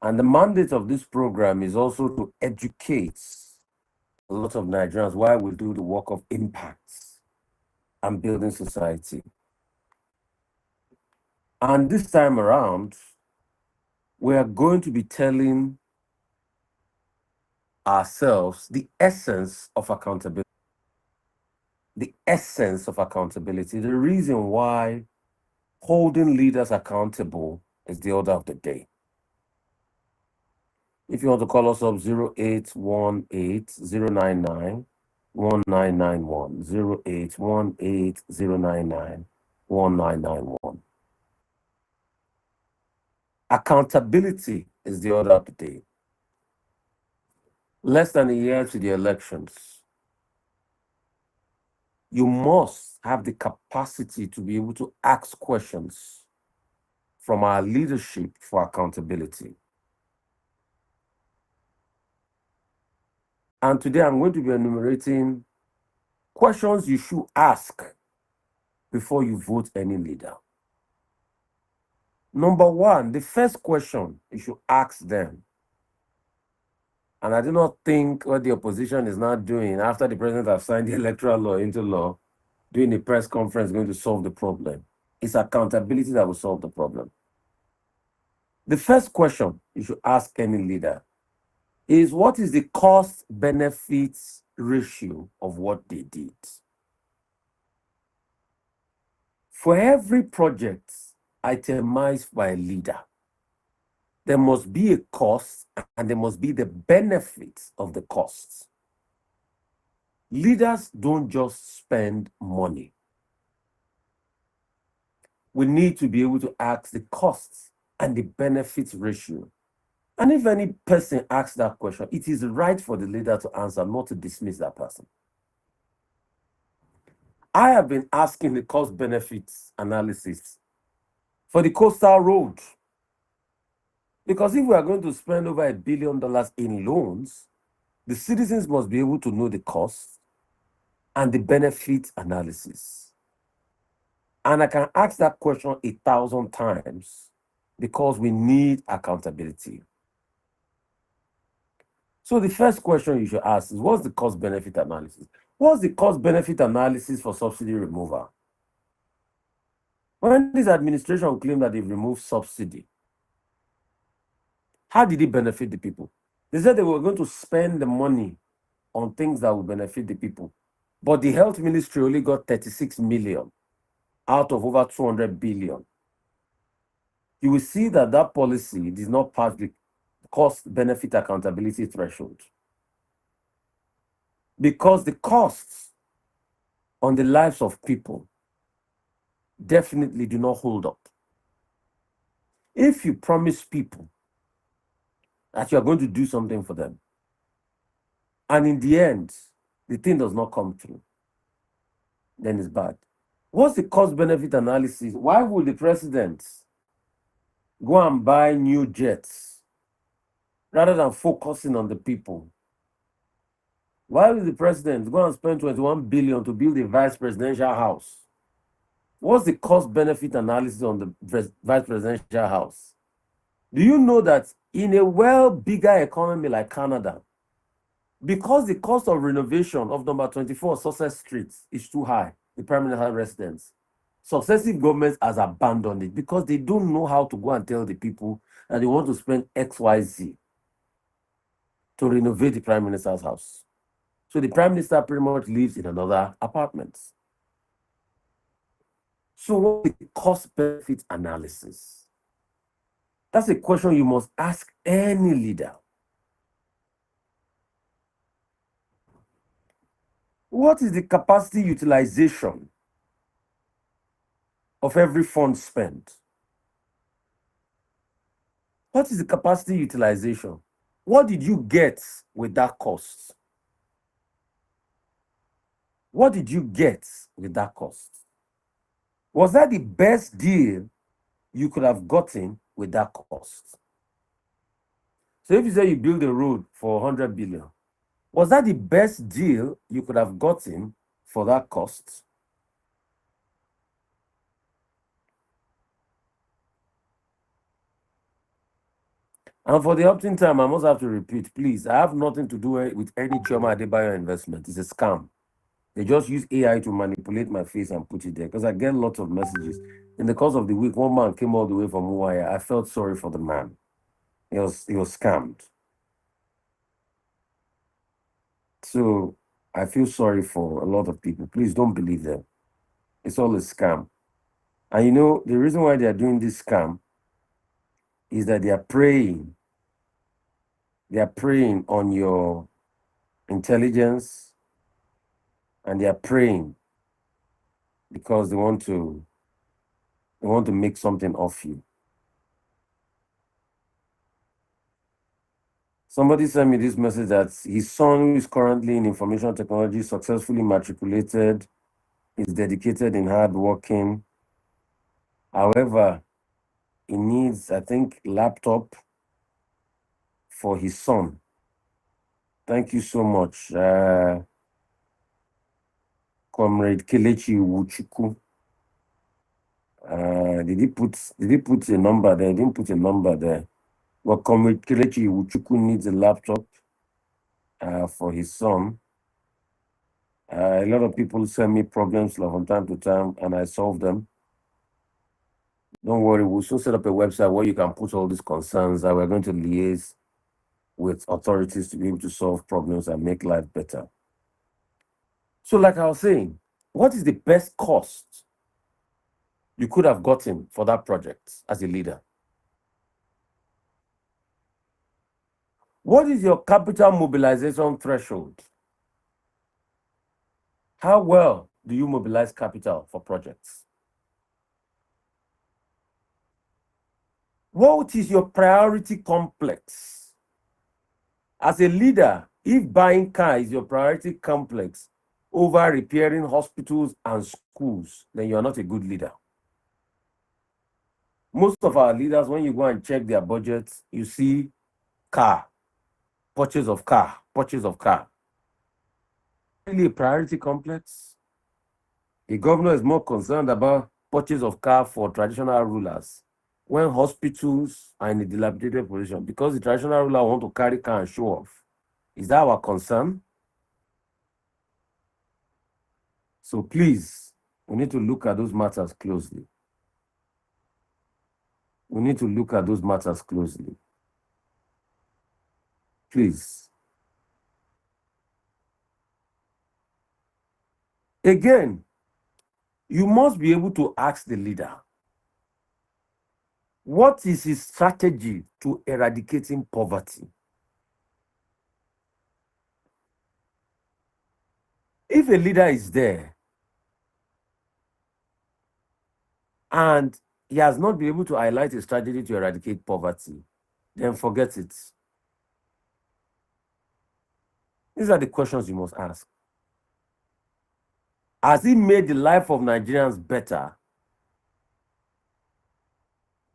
And the mandate of this program is also to educate a lot of Nigerians why we do the work of impact and building society. And this time around, we are going to be telling ourselves the essence of accountability. The essence of accountability, the reason why holding leaders accountable is the order of the day. If you want to call us up, 0818-099-1991, 0818-099-1991. Accountability is the order of the day. Less than a year to the elections, you must have the capacity to be able to ask questions from our leadership for accountability. And today I'm going to be enumerating questions you should ask before you vote any leader. Number one, the first question you should ask them, and I do not think what the opposition is now doing after the president has signed the electoral law into law, doing a press conference going to solve the problem. It's accountability that will solve the problem. The first question you should ask any leader is, what is the cost-benefits ratio of what they did? For every project itemized by a leader, there must be a cost and there must be the benefits of the costs. Leaders don't just spend money. We need to be able to ask the costs and the benefits ratio. And if any person asks that question, it is right for the leader to answer, not to dismiss that person. I have been asking the cost benefits analysis for the coastal road. Because if we are going to spend over $1 billion in loans, the citizens must be able to know the cost and the benefit analysis. And I can ask that question 1,000 times because we need accountability. So the first question you should ask is, what's the cost benefit analysis? What's the cost benefit analysis for subsidy removal? When this administration claimed that they've removed subsidy, how did it benefit the people? They said they were going to spend the money on things that will benefit the people. But the health ministry only got 36 million out of over 200 billion. You will see that that policy did not pass the cost-benefit accountability threshold. Because the costs on the lives of people definitely do not hold up. If you promise people that you are going to do something for them, and in the end, the thing does not come through, then it's bad. What's the cost-benefit analysis? Why would the president go and buy new jets rather than focusing on the people? Why will the president go and spend 21 billion to build a vice presidential house? What's the cost-benefit analysis on the vice presidential house? Do you know that in a bigger economy like Canada, because the cost of renovation of number 24 Sussex Street is too high, the permanent residence, successive governments has abandoned it because they don't know how to go and tell the people that they want to spend XYZ to renovate the prime minister's house. So the prime minister pretty much lives in another apartment. So what's the cost-benefit analysis? That's a question you must ask any leader. What is the capacity utilization of every fund spent? What is the capacity utilization? What did you get with that cost? What did you get with that cost? Was that the best deal you could have gotten with that cost? So if you say you build a road for 100 billion, was that the best deal you could have gotten for that cost? And for the opting time, I must have to repeat, please, I have nothing to do with any Chioma Adebayo investment. It's a scam. They just use AI to manipulate my face and put it there because I get lots of messages. In the course of the week, one man came all the way from Hawaii. I felt sorry for the man. He was scammed. So I feel sorry for a lot of people. Please don't believe them. It's all a scam. And you know, the reason why they are doing this scam is that they are preying. They are preying on your intelligence, and they are preying because they want to make something of you. Somebody sent me this message that his son, who is currently in information technology, successfully matriculated, is dedicated and hardworking. However, he needs, I think, laptop for his son. Thank you so much, Comrade Kelechi Wuchuku. Did he put a number there? He didn't put a number there. But Comrade Kelechi Wuchuku needs a laptop for his son. A lot of people send me problems from time to time, and I solve them. Don't worry, we'll soon set up a website where you can put all these concerns that we're going to liaise with authorities to be able to solve problems and make life better. So, like I was saying, what is the best cost you could have gotten for that project as a leader? What is your capital mobilization threshold? How well do you mobilize capital for projects? What is your priority complex? As a leader, if buying car is your priority complex over repairing hospitals and schools, then you are not a good leader. Most of our leaders, when you go and check their budgets, you see car, purchase of car, purchase of car. Really a priority complex? The governor is more concerned about purchase of car for traditional rulers when hospitals are in a dilapidated position because the traditional ruler want to carry car and show off. Is that our concern? So please, we need to look at those matters closely. We need to look at those matters closely. Please. Again, you must be able to ask the leader, what is his strategy to eradicating poverty? If a leader is there and he has not been able to highlight a strategy to eradicate poverty, then forget it. These are the questions you must ask. Has he made the life of Nigerians better?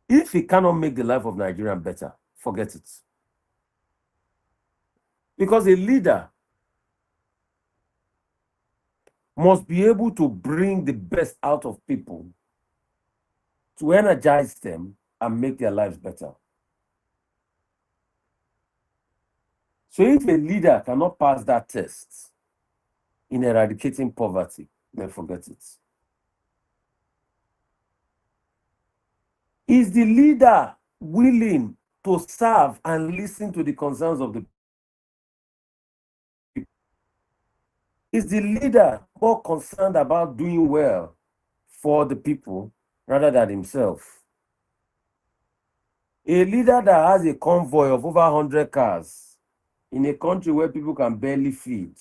If he cannot make the life of Nigerians better, forget it. Because a leader must be able to bring the best out of people, to energize them and make their lives better. So if a leader cannot pass that test in eradicating poverty, then forget it. Is the leader willing to serve and listen to the concerns of the people? Is the leader more concerned about doing well for the people rather than himself? A leader that has a convoy of over 100 cars in a country where people can barely feed,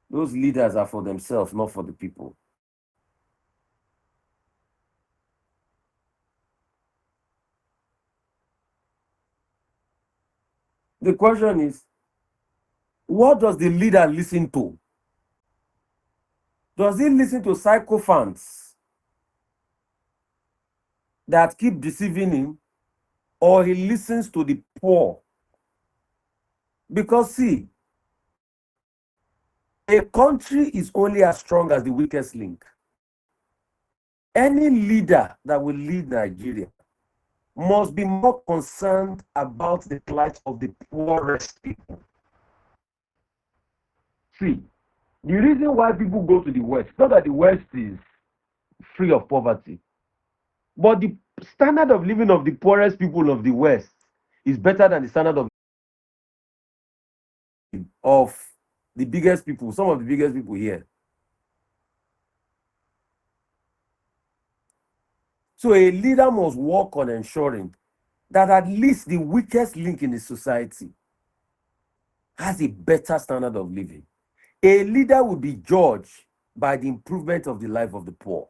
those leaders are for themselves, not for the people. The question is, what does the leader listen to? Does he listen to sycophants that keep deceiving him, or he listens to the poor? Because see, a country is only as strong as the weakest link. Any leader that will lead Nigeria must be more concerned about the plight of the poorest people. See, the reason why people go to the West, not that the West is free of poverty, but the standard of living of the poorest people of the West is better than the standard of the biggest people, some of the biggest people here. So a leader must work on ensuring that at least the weakest link in the society has a better standard of living. A leader will be judged by the improvement of the life of the poor.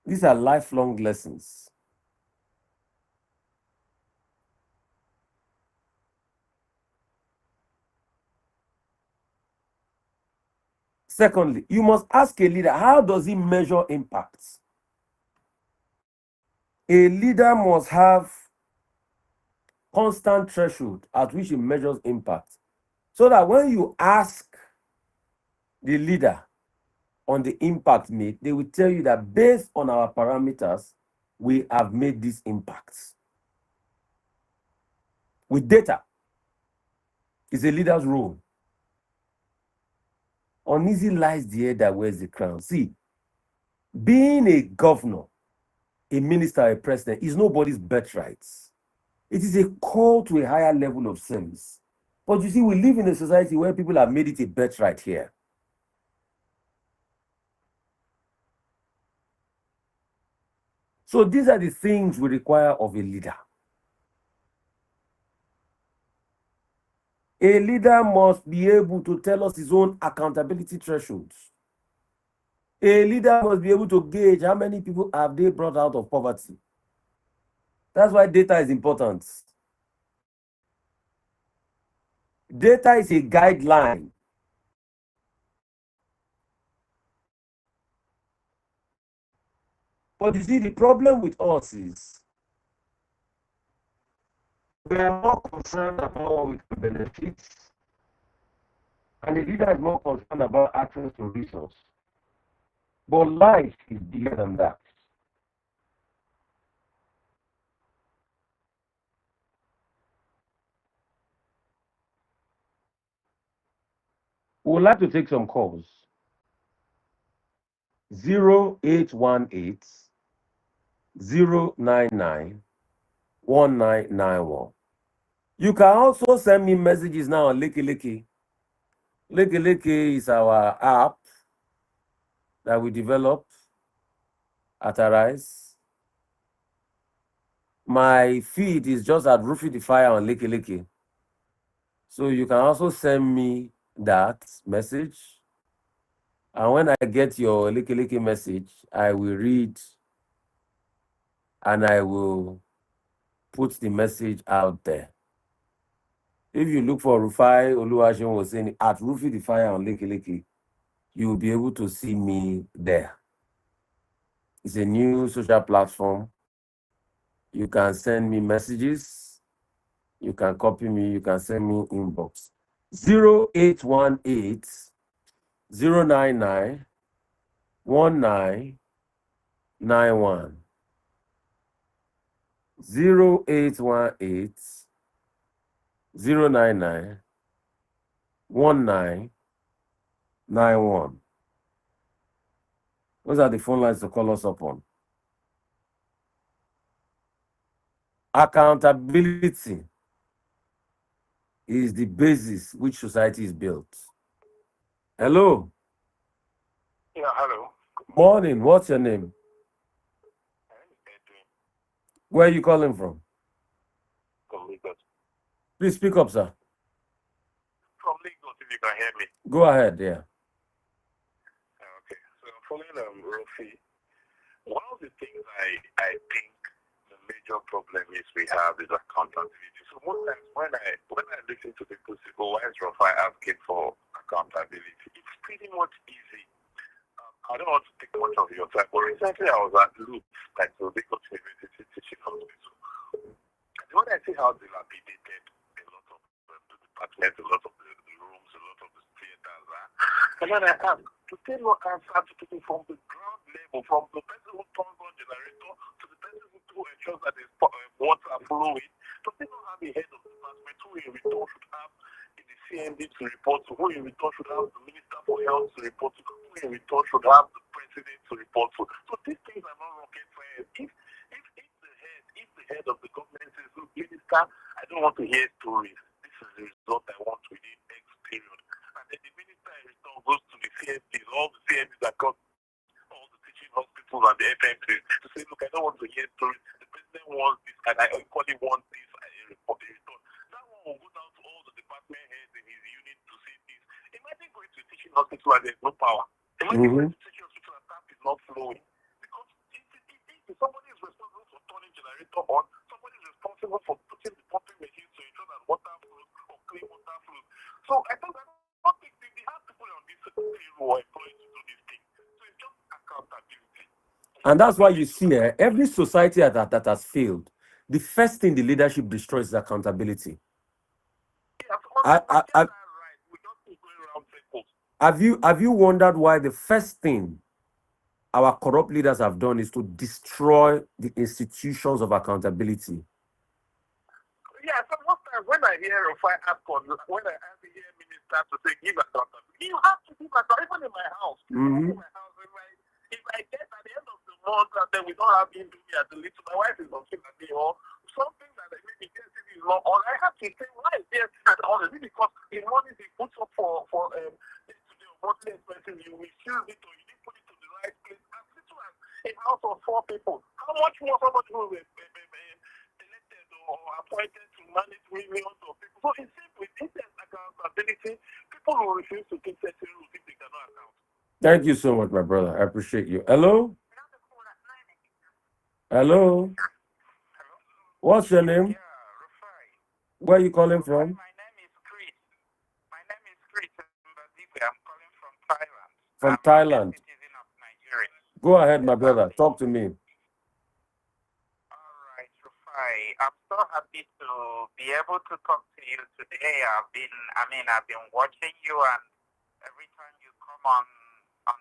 These are lifelong lessons. Secondly, you must ask a leader, how does he measure impact? A leader must have constant threshold at which he measures impact, so that when you ask the leader on the impact made, they will tell you that based on our parameters, we have made these impacts. With data, it's a leader's role. Uneasy lies the head that wears the crown. See, being a governor, a minister, a president is nobody's birthright. It is a call to a higher level of service. But you see, we live in a society where people have made it a birthright here. So these are the things we require of a leader. A leader must be able to tell us his own accountability thresholds. A leader must be able to gauge how many people have they brought out of poverty. That's why data is important. Data is a guideline. But you see, the problem with us is we are more concerned about what we can benefit, and the leader is more concerned about access to resources. But life is bigger than that. We would like to take some calls. 0818 099 1991. You can also send me messages now on Leke Leke. Leke Leke is our app that we developed at Arise. My feed is just at Rufai the Fire on Leke Leke. So you can also send me that message. And when I get your Leke Leke message, I will read and I will put the message out there. If you look for Rufai Oseni at Rufai the Fire on Leke Leke, you will be able to see me there. It's a new social platform. You can send me messages. You can copy me. You can send me inbox. 0818 099 1991. 0818 099 1991. Those are the phone lines to call us upon. Accountability is the basis which society is built. Hello. Yeah, hello. Morning. What's your name? Where are you calling from? From Lagos. Please speak up, sir. From Lagos, if you can hear me. Go ahead, yeah. Okay. So I'm following Rufai. One of the things I think the major problem is we have is accountability. So most times when I listen to people say, "Oh, why is Rufai asking for accountability?" It's pretty much easy. I don't want to take much of your time, but recently I was at Loop, like the Lagos University teaching hospital. And when I see how dilapidated a lot of the departments, a lot of the rooms, a lot of the theaters are, and then I ask, to tell what answer to people from the ground level, from the person who turns on generator ensures that there's water flowing. Does it not have a head of department who in return should have the CMD to report to, who in return should have the Minister for Health to report to, who in return should have the President to report to? So these things are not rocket science. If the head of the government says, look, Minister, I don't want to hear stories. This is the result I want within X period. And then the minister in return goes to the CMDs, all the CMDs that got all the teaching hospitals and the FMCs to say, look, I don't want to hear stories. The president wants this, and I equally want this report in return. That one will go down to all the department heads in his unit to say this. Imagine going to a teaching hospital and there's no power. Imagine going to a teaching hospital and tap is not flowing. Because if somebody is responsible for turning generator on, somebody is responsible for putting the pumping machines to ensure that water flows or clean water flows. So I think that not think they have people on this payroll or employees to do this thing. So it's just accountability. And that's why you see every society that has failed, the first thing the leadership destroys is accountability. Have you wondered why the first thing our corrupt leaders have done is to destroy the institutions of accountability? Yeah, so most times when I hear Rufai when I hear ministers to say give accountability, you have to give accountability. Even in my house, if I get at the end of the month and then we don't have indomie at the little, my wife is looking at me or something that maybe is not on. I have to say, why is there at all? Is it because the money they put up for monthly expenses, you misuse it or you didn't put it to the right place? As little as a house of 4 people, how much more somebody who is elected or appointed to manage millions of people? So it's simple. If there's accountability, people will refuse to take certain rules if they cannot account. Thank you so much, my brother. I appreciate you. Hello? Hello? What's your name? Yeah, Rufai. Where are you calling from? My name is Chris. I'm calling from Thailand. From I'm Thailand. a citizen of Nigeria. Go ahead, my brother. Talk to me. All right, Rufai. I'm so happy to be able to talk to you today. I've been watching you, and every time you come on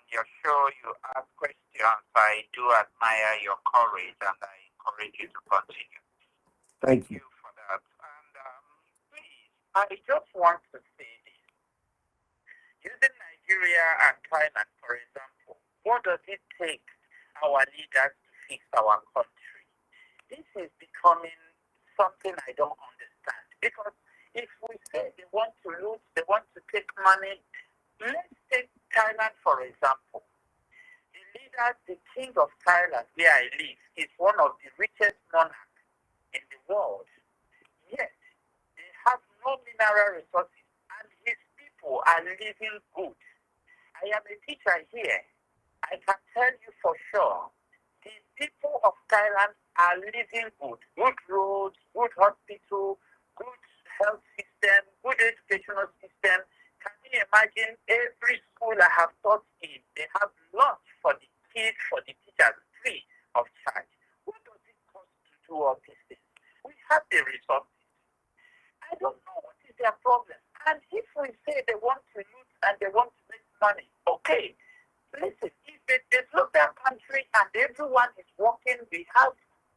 your show, you ask questions. I do admire your courage, and I encourage you to continue. Thank you for that. And please, I just want to say this. Using Nigeria and Thailand, for example, what does it take our leaders to fix our country? This is becoming something I don't understand. Because if we say they want to loot, they want to take money, let's take Thailand, for example. The leader, the king of Thailand, where I live, is one of the richest monarchs in the world. Yet, they have no mineral resources and his people are living good. I am a teacher here. I can tell you for sure, the people of Thailand are living good. Good roads, good hospital, good health system, good educational system. Can you imagine every school I have taught in, they have lunch for the kids, for the teachers, free of charge. What does it cost to do all these things? We have the resources. I don't know what is their problem. And if we say they want to loot and they want to make money, okay. Listen, if they develop their country and everyone is working, we have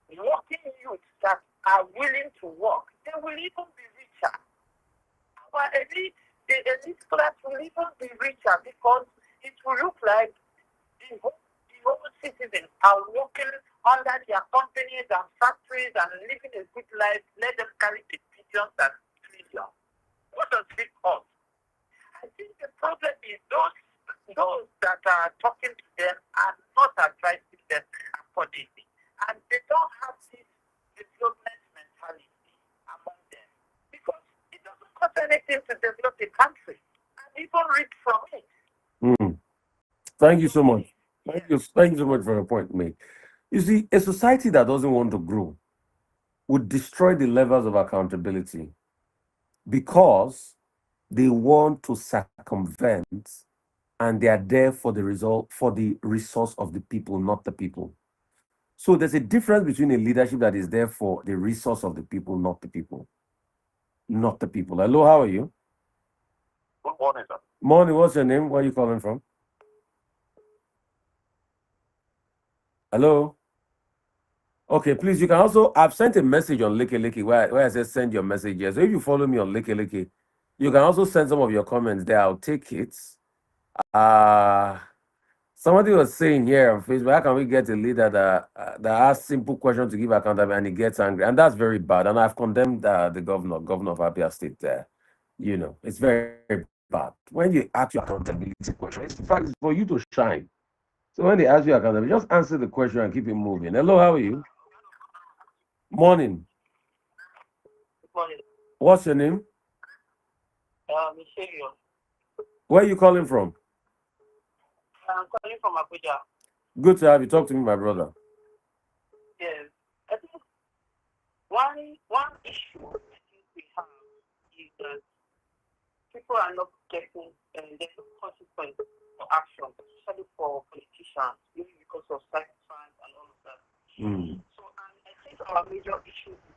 working youths that are willing to work, they will even be richer. Our elite, the elite class will even be richer because it will look like the whole citizens are working under their companies and factories and living a good life. Let them carry the billions and trillions. What does it cost? I think the problem is those that are talking to them are not advising them accordingly. And they don't have this development mentality among them. Because it doesn't cost anything to develop a country. And even read from it. Thank you so much. Thank you so much for your point, mate. You see, a society that doesn't want to grow would destroy the levels of accountability because they want to circumvent and they are there for the result, for the resource of the people, not the people. So there's a difference between a leadership that is there for the resource of the people, not the people. Not the people. Hello, how are you? Good morning, sir. Morning, what's your name? Where are you calling from? Hello? Okay, please. You can also. I've sent a message on Leke where I said send your message here. So if you follow me on Leke, you can also send some of your comments there. I'll take it. Uh Somebody was saying here on Facebook, how can we get a leader that asks simple questions to give accountability and he gets angry? And that's very bad. And I've condemned the governor of Abia State there. It's very bad. When you ask your accountability question, it's, in fact, it's for you to shine. So when they ask you accountability, just answer the question and keep it moving. Hello, how are you? Morning. Good morning. What's your name? Michelle. Where are you calling from? I'm calling from Abuja. Good to have you. Talk to me, my brother. Yes. I think one issue I think we have is that people are not getting there's no consequence for action, especially for politicians, maybe because of sacrifice and all of that. Mm. So and I think our major issue is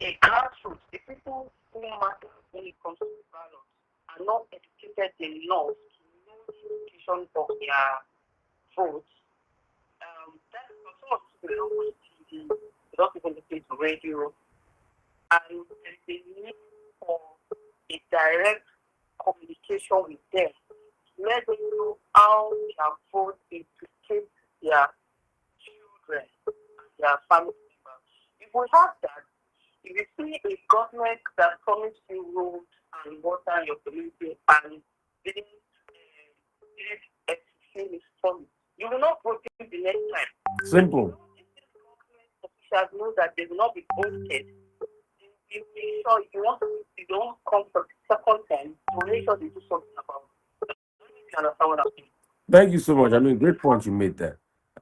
a grassroots, the people who matter when it comes to the ballot are not educated enough to know the implication of their votes. That's for some of people they don't watch TV, they don't even listen to radio, and there's a need for a direct communication with them. Let them know how their vote implicates their children and their family members. If we have that, if you see a government that promised you roads and water in your community and didn't execute its promise, you will not vote the next time. Simple. If this government officials know that they will not be voted, you make sure if you don't come for the second time, to make sure they do something about it. I don't know if you understand what I'm saying. Thank you so much. I mean, great point you made there.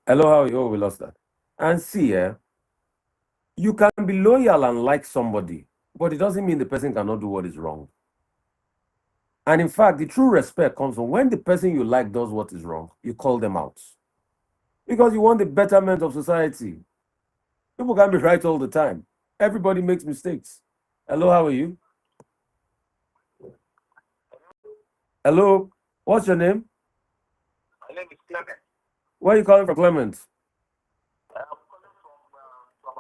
Hello, how are you? Oh, we lost that. And see, you can be loyal and like somebody, but it doesn't mean the person cannot do what is wrong. And in fact, the true respect comes from when the person you like does what is wrong, you call them out. Because you want the betterment of society. People can't be right all the time. Everybody makes mistakes. Hello, how are you? Hello, what's your name? My name is Clement. Where are you calling from, Clement? I'm calling from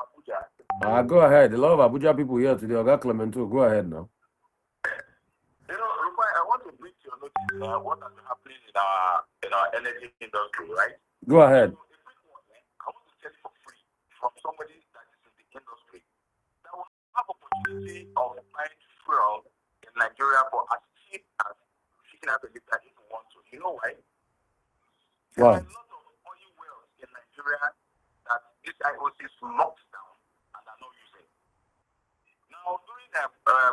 Abuja. Go ahead. A lot of Abuja people here today. I got Clement too. Go ahead now. Rufai, I want to bring to your notice what has been happening in our energy industry, right? Go ahead. So, a quick one, I want to tell you for free from somebody that is in the industry that will have opportunity of buying fuel in Nigeria for as cheap as 15 a liter if you want to. You know why? There are a lot of oil wells in Nigeria that this IOC locked down and are not using. Now, during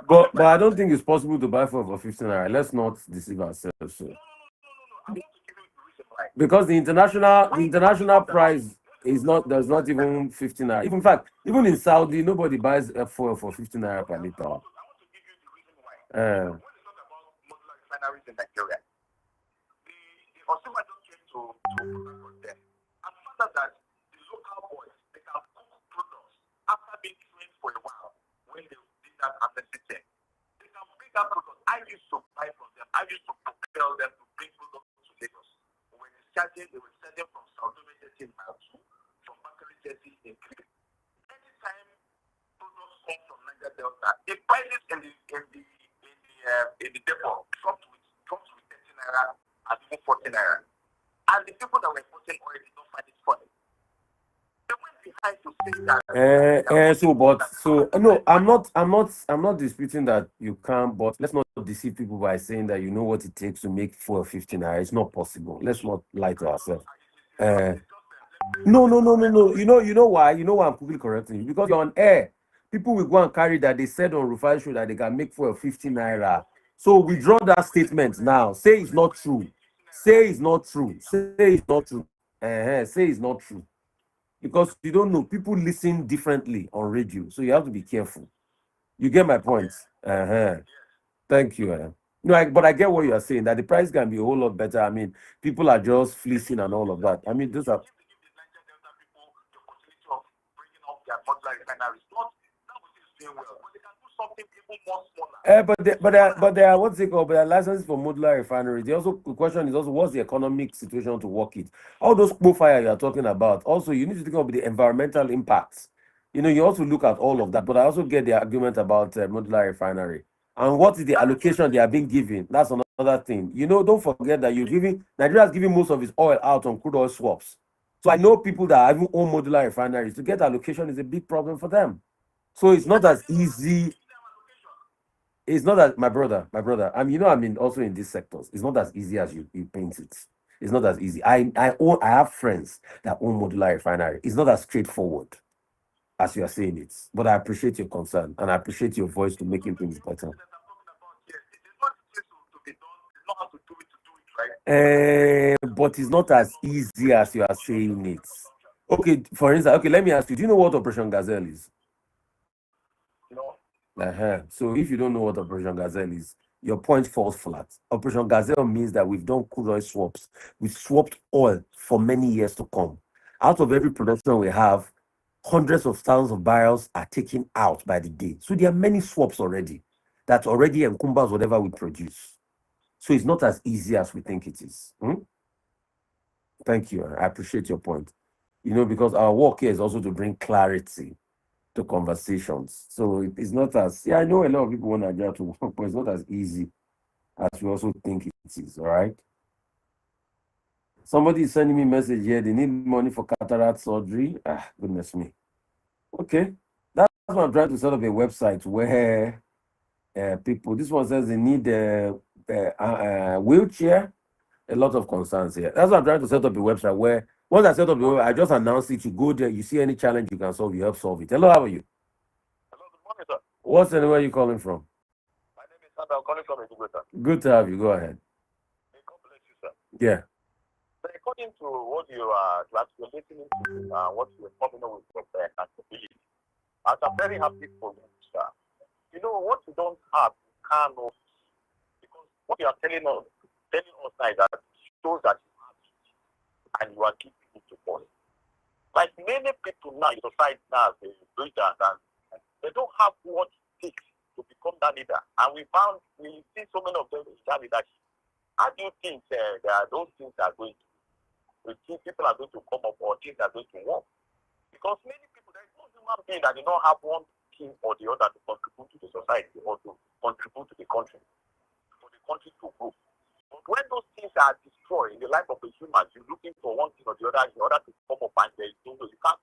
But I don't think it's possible to buy for 15 naira. Let's not deceive ourselves. So. No. I want to give you the reason why. Because the international price is not does not even 15 naira. Even in fact, even in Saudi, nobody buys F4 for 15 naira per liter. I want to give you the reason why. When we talk about modular refineries in Nigeria, the consumer just came to protect them and found out that the local boys they can cook products after being trained for a while when they did that amnesty thing. They can bring that product. I used to buy from them. I used to propel them to bring products to Lagos. When they were charging from Saudi Jersey in Mile 2, from Bakari Jersey in Clip. Anytime products come from Niger Delta, the prices in the depot dropped with 30 naira and even 40 naira. And the people that were importing oil did not find it funny. They went behind to say that. No, I'm not disputing that you can, but let's not deceive people by saying that you know what it takes to make 4 15 naira. It's not possible. Let's not lie to ourselves. No. You know why? You know why I'm quickly correcting you? Because you're on air. People will go and carry that they said on Rufai show that they can make 15 naira. So withdraw that statement now. Say it's not true. Say it's not true. Say it's not true. Say it's not true. Because you don't know, people listen differently on radio, so you have to be careful. You get my point? Thank you. No, but I get what you are saying, that the price can be a whole lot better. I mean, people are just fleecing and all of that. I mean, those are. something even more smaller. But there are what's it called? But there are licenses for modular refineries. The question is also what's the economic situation to work it. All those fire you are talking about. Also, you need to think about the environmental impacts. You also look at all of that. But I also get the argument about modular refinery and what is the allocation they are being given. That's another thing. Don't forget that Nigeria is giving most of its oil out on crude oil swaps. So I know people that even own modular refineries. To get allocation is a big problem for them. So it's not as easy. It's not that my brother. I'm also in these sectors. It's not as easy as you paint it. It's not as easy. I have friends that own modular refinery. It's not as straightforward as you are saying it. But I appreciate your concern and I appreciate your voice to making things better. But it's not as easy as you are saying it. Okay, for instance, let me ask you, do you know what Operation Gazelle is? No. So if you don't know what Operation Gazelle is, your point falls flat. Operation Gazelle means that we've done crude oil swaps. We've swapped oil for many years to come. Out of every production we have, hundreds of thousands of barrels are taken out by the day. So there are many swaps already that already encompass whatever we produce. So it's not as easy as we think it is. Thank you. I appreciate your point. Because our work here is also to bring clarity to conversations. So it's not as, I know a lot of people want Nigeria to work, but it's not as easy as we also think it is. All right. Somebody is sending me a message here. They need money for cataract surgery. Goodness me. Okay. That's why I'm trying to set up a website where people, this one says they need a wheelchair. A lot of concerns here. That's why I'm trying to set up a website where once I set up the website, I just announce it. You go there, you see any challenge you can solve, you help solve it. Hello, how are you? Hello, good morning, sir. What's the name? Where are you calling from? My name is Sandra. I'm calling from Ecuador. Good to have you. Go ahead. May God bless you, sir. Yeah. So according to what you are listening to, what you are coming up with accountability, I'm very happy for you, sir. What you don't have, you cannot, because what you are telling us now is that shows that you have it and you are keeping it to us. Like many people now in society now, they don't have what it takes to become that leader. And we see so many of them in that leadership. How do you think there are those things that are going to, we think people are going to come up or things are going to work? Because many people, there is no human being that do not have one thing or the other to contribute to the society or to contribute to the country, for the country to grow. But when those things are destroyed in the life of a human, you're looking for one thing or the other in order to come up and there is no way. You can't.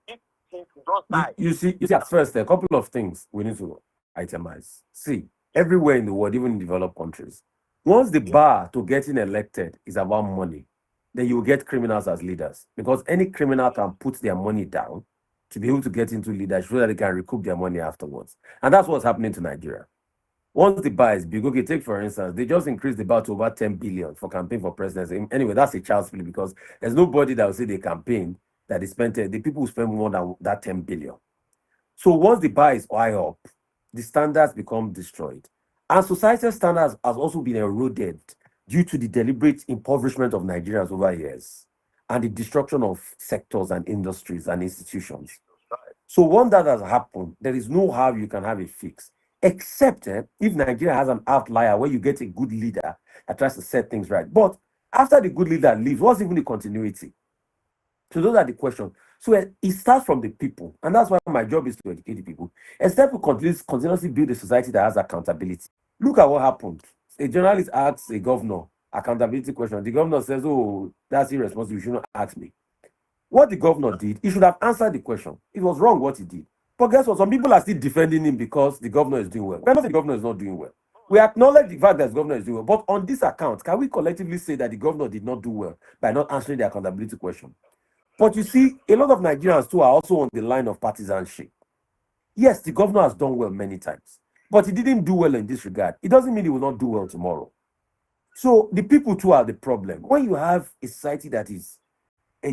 These things just die. You see, at first, a couple of things we need to itemize. See, everywhere in the world, even in developed countries, once the bar to getting elected is about money, then you will get criminals as leaders. Because any criminal can put their money down to be able to get into leadership so that they can recoup their money afterwards. And that's what's happening to Nigeria. Once the bar is big, okay, take for instance, they just increased the bar to over 10 billion for campaign for presidency. Anyway, that's a child's play because there's nobody that will say they campaign that they spent, the people who spend more than that 10 billion. So once the bar is high up, the standards become destroyed. And societal standards has also been eroded due to the deliberate impoverishment of Nigerians over years and the destruction of sectors and industries and institutions. So once that has happened, there is no how you can have a fix. Except if Nigeria has an outlier where you get a good leader that tries to set things right. But after the good leader leaves, what's even the continuity? So those are the questions. So it starts from the people. And that's why my job is to educate the people. Except we continuously build a society that has accountability. Look at what happened. A journalist asks a governor accountability question. The governor says, oh, that's irresponsible. You shouldn't ask me. What the governor did, he should have answered the question. It was wrong what he did. But guess what? Some people are still defending him because the governor is doing well. We're not saying the governor is not doing well. We acknowledge the fact that the governor is doing well. But on this account, can we collectively say that the governor did not do well by not answering the accountability question? But you see, a lot of Nigerians too are also on the line of partisanship. Yes, the governor has done well many times, but he didn't do well in this regard. It doesn't mean he will not do well tomorrow. So the people too are the problem. When you have a society that is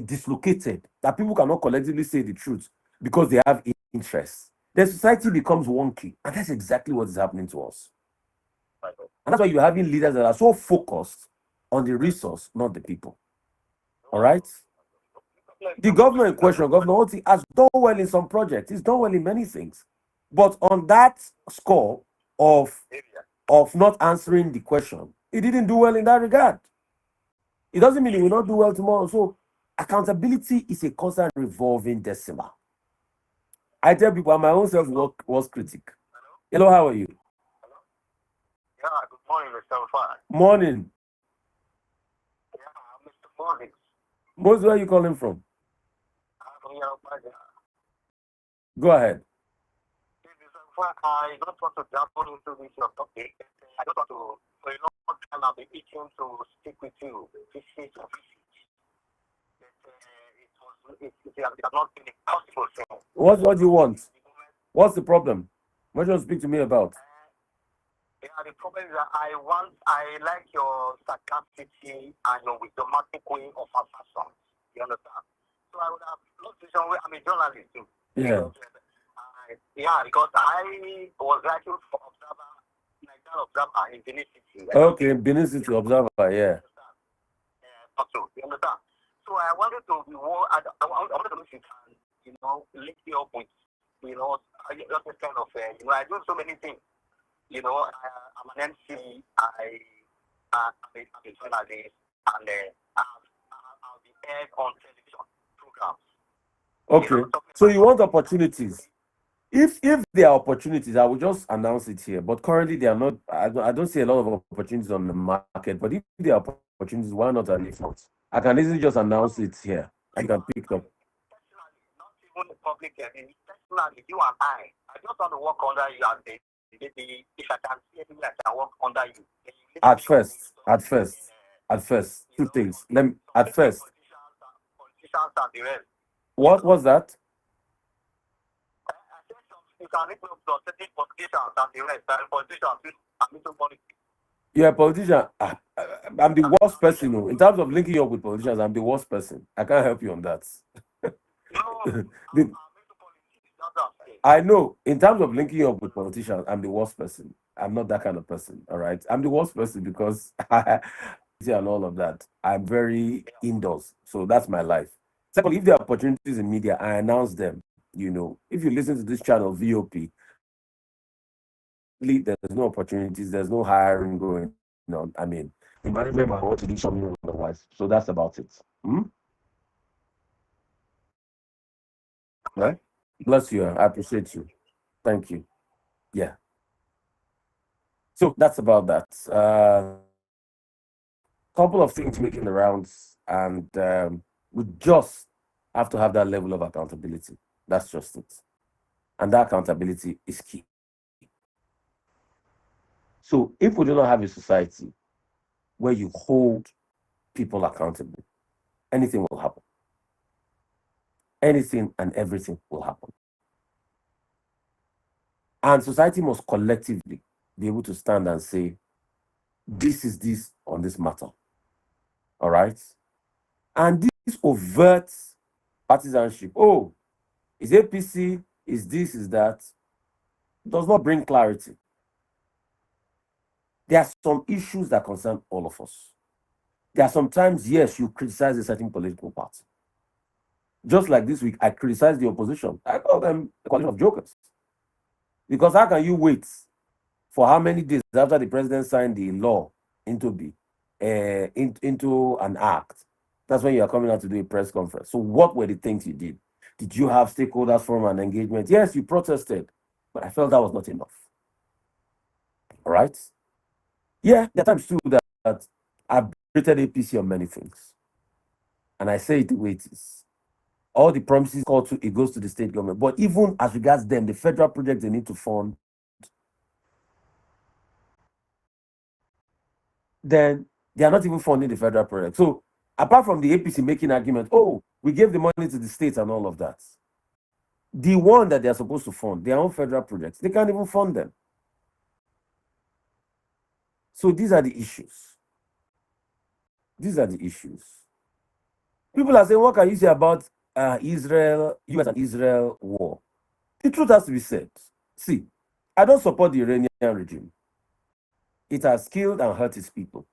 dislocated, that people cannot collectively say the truth because they have interests, the society becomes wonky. And that's exactly what is happening to us. And that's why you're having leaders that are so focused on the resource, not the people. All right? The governor in question, Governor Oti, has done well in some projects. He's done well in many things. But on that score of Area. not answering the question, he didn't do well in that regard. It doesn't mean he will not do well tomorrow. So accountability is a constant revolving decimal. I tell people I'm my own self was critic. Hello, how are you? Hello? Yeah, good morning, Mr. Rufai. Morning. Yeah, Mr. Morning. Most where are you calling from? I'm from Yarabaja. Go ahead. Mr. Rufai, I don't want to dabble into this your topic. I don't want to, for a long time, I've been itching to stick with you, visit to visit. But it has not been a possible thing. What do you want? What's the problem? What do you want to speak to me about? Yeah, the problem is that I like your sarcasticity and your diplomatic way of answer songs. You understand? So I would have loved to show I'm a journalist too. Yeah. Because I was writing for Observer, Nigerian Observer in Benin City. Okay, Benin City Observer, yeah. Also, you understand? So I wanted to be more, I wanted to know if you can, link me up with, just this kind of, I do so many things. I'm an MC, I'm a journalist, and I'll be aired on television programs. Okay, so you want opportunities. If there are opportunities, I will just announce it here. But currently, they are not. I don't see a lot of opportunities on the market. But if there are opportunities, why not at least once? I can easily just announce it here. I can pick it up. Personally, not even the public, personally, you and I just want to work under you and maybe if I can see anywhere I can work under you. At first, two things. At first. Politicians and the rest. What was that? You can link me up to certain politicians and the rest. Politicians, I'm into politics. You're a politician. I'm the worst person. In terms of linking you up with politicians, I'm the worst person. I can't help you on that. No, I'm into politics. I know. In terms of linking you up with politicians, I'm the worst person. I'm not that kind of person. All right. I'm the worst person because and all of that. I'm very indoors. So that's my life. Secondly, if there are opportunities in media, I announce them. If you listen to this channel, VOP, there's no opportunities, there's no hiring going on. I mean, the management might want to do something otherwise. So that's about it. Right? Bless you. I appreciate you. Thank you. Yeah. So that's about that. Couple of things making the rounds, and we just have to have that level of accountability. That's just it. And that accountability is key. So if we do not have a society where you hold people accountable, anything will happen. Anything and everything will happen. And society must collectively be able to stand and say, this is this on this matter. All right? And this overt partisanship, is APC, is this, is that, does not bring clarity. There are some issues that concern all of us. There are sometimes, yes, you criticize a certain political party. Just like this week, I criticized the opposition. I call them a coalition of jokers. Because how can you wait for how many days after the president signed the law into an act? That's when you are coming out to do a press conference. So what were the things you did? Did you have stakeholders forum and engagement? Yes, you protested, but I felt that was not enough. All right? Yeah, there are times too that I've rated APC on many things. And I say it the way it is. All the promises called to, it goes to the state government. But even as regards them, the federal projects they need to fund, then they are not even funding the federal project. So apart from the APC making argument, we gave the money to the states and all of that, the one that they are supposed to fund, their own federal projects, they can't even fund them. So these are the issues. These are the issues. People are saying, what can you say about Israel, US and Israel war? The truth has to be said. See, I don't support the Iranian regime. It has killed and hurt its people.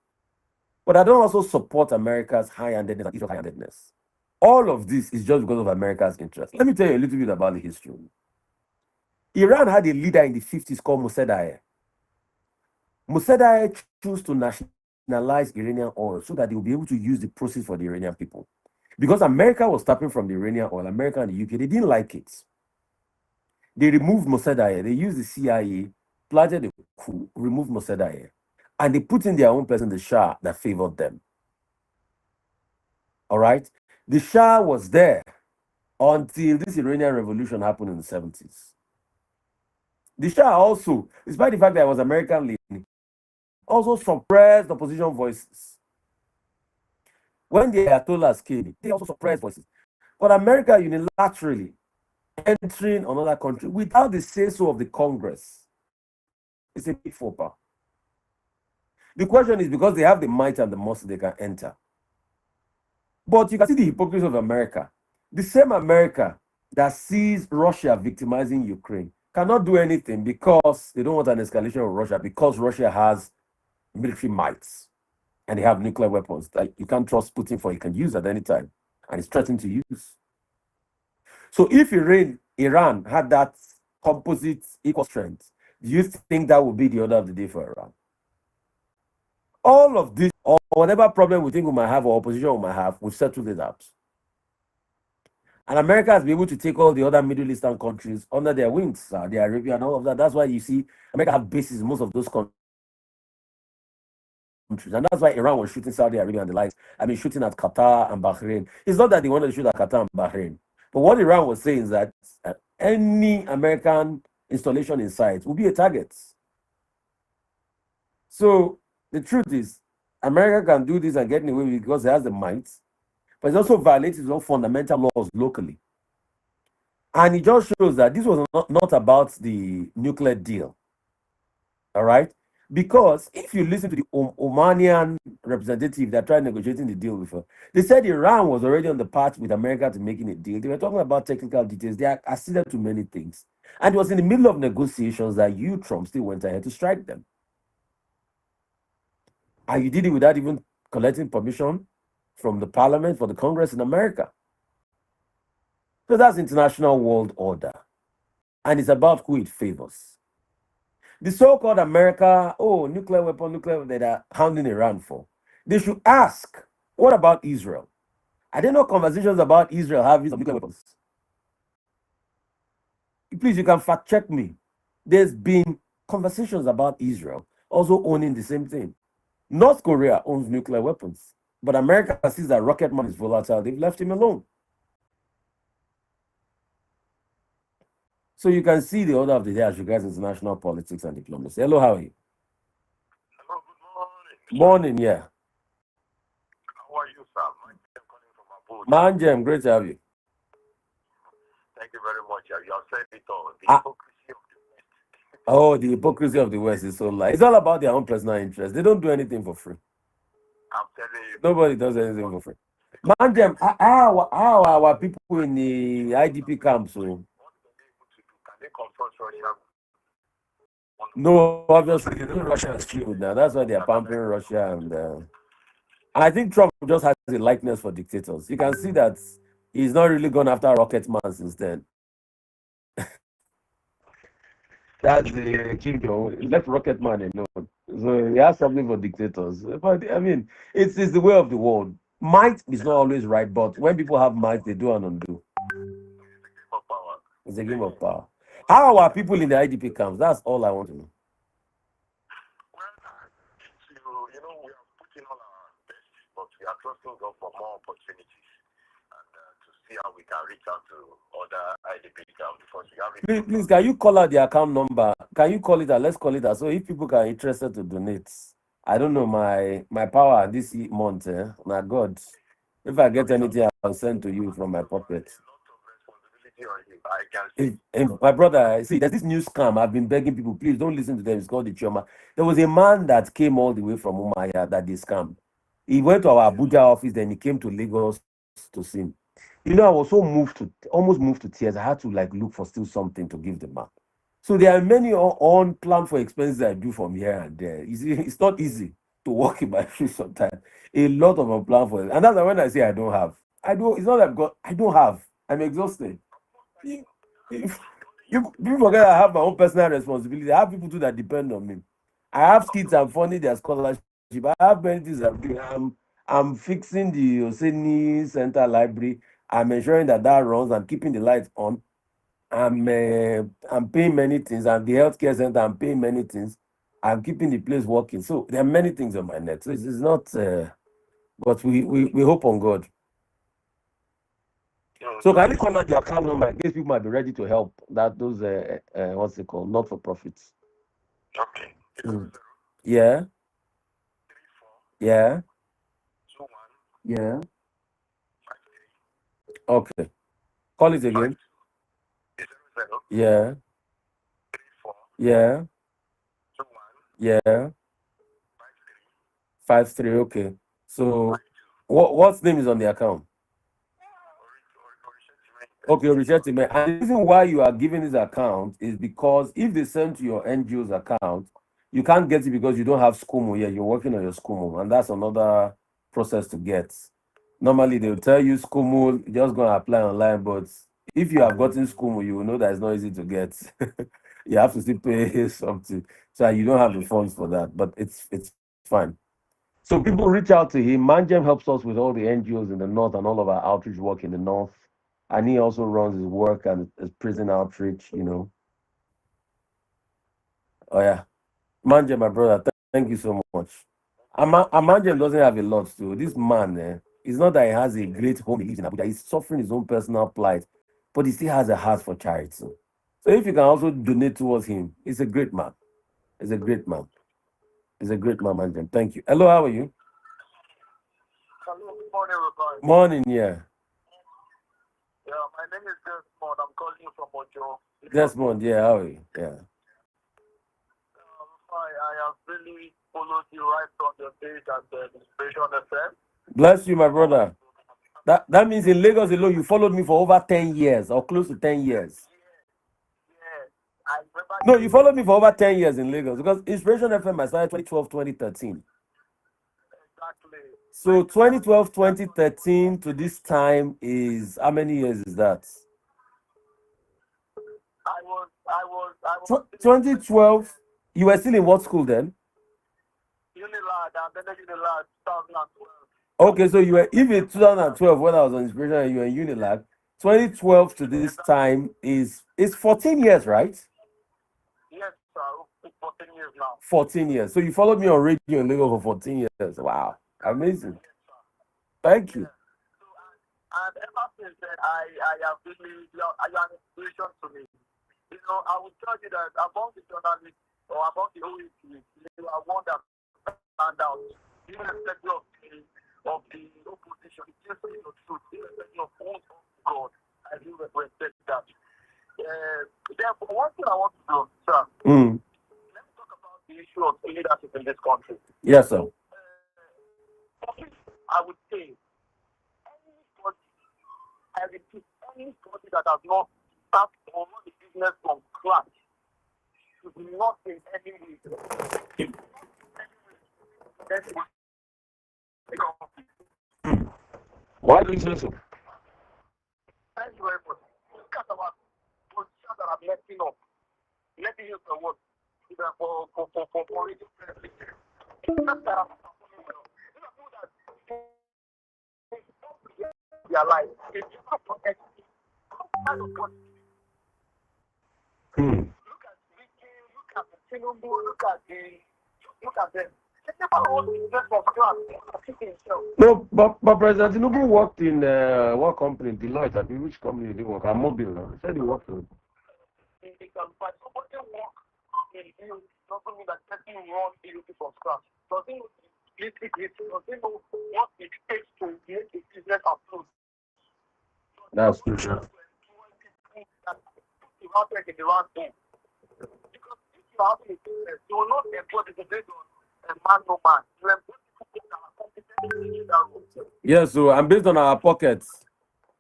But I don't also support America's high-handedness and Israel's high-handedness. All of this is just because of America's interest. Let me tell you a little bit about the history. Iran had a leader in the 50s called Mossadegh. Mossadegh chose to nationalize Iranian oil so that they will be able to use the proceeds for the Iranian people. Because America was tapping from the Iranian oil, America and the UK, they didn't like it. They removed Mossadegh. They used the CIA, planted a coup, removed Mossadegh, and they put in their own person, the Shah, that favored them. All right? The Shah was there until this Iranian revolution happened in the 70s. The Shah also, despite the fact that it was American leading, also suppressed opposition voices. When the Ayatollahs came, they also suppressed voices. But America unilaterally entering another country without the say-so of the Congress is a big faux pas. The question is because they have the might and the muscle, they can enter. But you can see the hypocrisy of America. The same America that sees Russia victimizing Ukraine cannot do anything because they don't want an escalation of Russia, because Russia has military mights and they have nuclear weapons that you can't trust Putin for, he can use at any time, and he's threatening to use. So if Iran had that composite equal strength, do you think that would be the order of the day for Iran? All of this, or whatever problem we think we might have or opposition we might have, we've settled it out. And America has been able to take all the other Middle Eastern countries under their wings, Saudi Arabia and all of that. That's why you see America have bases in most of those countries. And that's why Iran was shooting Saudi Arabia and the likes. I mean, shooting at Qatar and Bahrain. It's not that they wanted to shoot at Qatar and Bahrain. But what Iran was saying is that any American installation in sight will be a target. So the truth is, America can do this and get away with it because it has the might, but it also violates its own fundamental laws locally. And it just shows that this was not about the nuclear deal. All right? Because if you listen to the Omanian representative that tried negotiating the deal with her, they said Iran was already on the path with America to making a deal. They were talking about technical details. They acceded to many things. And it was in the middle of negotiations that you, Trump, still went ahead to strike them. And you did it without even collecting permission from the parliament, for the Congress in America. So that's international world order. And it's about who it favors. The so-called America, nuclear weapon that are hounding Iran for. They should ask, what about Israel? Are there no conversations about Israel having some nuclear weapons? Please, you can fact check me. There's been conversations about Israel also owning the same thing. North Korea owns nuclear weapons, but America sees that Rocket Man is volatile. They've left him alone. So you can see the order of the day as regards international politics and diplomacy. Hello, how are you? Hello, good morning. Morning, yeah. How are you, sir? I'm calling from Abuja. Manjem, great to have you. Thank you very much. You have said it all. The hypocrisy of the West. Oh, the hypocrisy of the West is so light. It's all about their own personal interest. They don't do anything for free. I'm telling you. Nobody does anything for free. Manjem, how are our people in the IDP camps? So? Can they confront Russia? No, obviously, Russia is killed now. That's why they are pampering Russia. And I think Trump just has a likeness for dictators. You can see that he's not really gone after Rocket Man since then. That's the king, he left Rocket Man alone. So he has something for dictators. But I mean, it's the way of the world. Might is not always right, but when people have might, they do and undo. It's a game of power. How are people in the IDP camps? That's all I want to know. Well, we are putting all our best, but we are trusting God for more opportunities and to see how we can reach out to other IDP camps because we have. Please, can you call out the account number? Can you call it out? Let's call it out. So if people are interested to donate, I don't know my power this month. My God, if I get anything, I'll send to you from my pocket. My brother, see, there's this new scam. I've been begging people, please don't listen to them. It's called the Choma. There was a man that came all the way from Umaya that they scammed. He went to our Abuja office, then he came to Lagos to see him. I was so almost moved to tears. I had to look for still something to give the man. So there are many unplanned for expenses I do from here and there. It's not easy to walk in my shoes sometimes. A lot of unplanned for, and that's when I say I don't have. It's not that I don't have. I'm exhausted. You forget I have my own personal responsibility. I have people too that depend on me. I have kids. I'm funding their scholarship. I have many things I'm doing. I'm fixing the Oseni Center Library. I'm ensuring that that runs. I'm keeping the lights on. I'm paying many things. I'm the healthcare center. I'm paying many things. I'm keeping the place working. So there are many things on my net. So it's not. But we hope on God. So can you call out your account number in case people might be ready to help that those what's it called, not for profits. Okay. Mm. Yeah, 34 yeah, 21 yeah. 53 Okay. Call it 52 again. 00 Yeah, 34 yeah, 21 yeah. 53 5 3. Okay. So 52. what's name is on the account? Okay, research email. And the reason why you are giving this account is because if they send to your NGO's account, you can't get it because you don't have SCUMO yet. You're working on your SCUMO, and that's another process to get. Normally, they'll tell you SCUMO, just go and apply online. But if you have gotten SCUMO, you will know that it's not easy to get. You have to still pay something. So you don't have the funds for that, but it's fine. So people reach out to him. Manjem helps us with all the NGOs in the north and all of our outreach work in the north. And he also runs his work and his prison outreach. Oh yeah. Manjem, my brother, thank you so much. Manjem doesn't have a lot to. This man, it's not that he has a great home he lives in Abuja. He's suffering his own personal plight, but he still has a heart for charity. So if you can also donate towards him, he's a great man. He's a great man. He's a great man, Manjem. Thank you. Hello, how are you? Hello, good morning, Rufai. Morning, yeah. Yeah, my name is Desmond. I'm calling you from Ojo. Desmond, yeah, how are you? Yeah. Rufai, I have really followed you right from your page at the Inspiration FM. Bless you, my brother. That means in Lagos alone, you followed me for over 10 years or close to 10 years. Yeah, I remember No, you followed me for over 10 years in Lagos because Inspiration FM I started 2012, 2013. exactly. So 2012, 2013 to this time is how many years is that? I was 2012, you were still in what school then? Unilad and then Unilad 2012. Okay, so you were even 2012 when I was on Inspiration and you were in Unilag. 2012 to this time is 14 years, right? Yes, sir. It's 14 years now. 14 years. So you followed me on radio in Lagos for 14 years. Wow. Amazing. Thank you. And ever since then, I have really, you are an inspiration to me. You know, I will tell you that among the journalists or among the OEP, you are one that stand out. Irrespective of the opposition, it's just the truth. Irrespective of all God, I do respect that. Therefore, one thing I want to do, sir, let's talk about the issue of leadership in this country. Yes, sir. I would say, anybody, I repeat, anybody that has not started or run the business from scratch should not in any way. Why do you say so? Thank you very much. Look at our politicians that are messing up. Let me use the word for radio friendly. Their life. It's not for Look at Vicky, look at the Tinubu, look at them. They never want to invest from class. No, but President Tinubu worked in what company? Deloitte. I mean, which company did he work? Mobile. He said he worked in. But somebody work in you doesn't mean that person run EUP from scratch. Doesn't know doesn't know what it takes to make a business approach. That's true. You have to in the right thing. Because if you have a business, you will not employ the based on a man no man. You employ people that are competent in that role. Yes, so I'm based on our pockets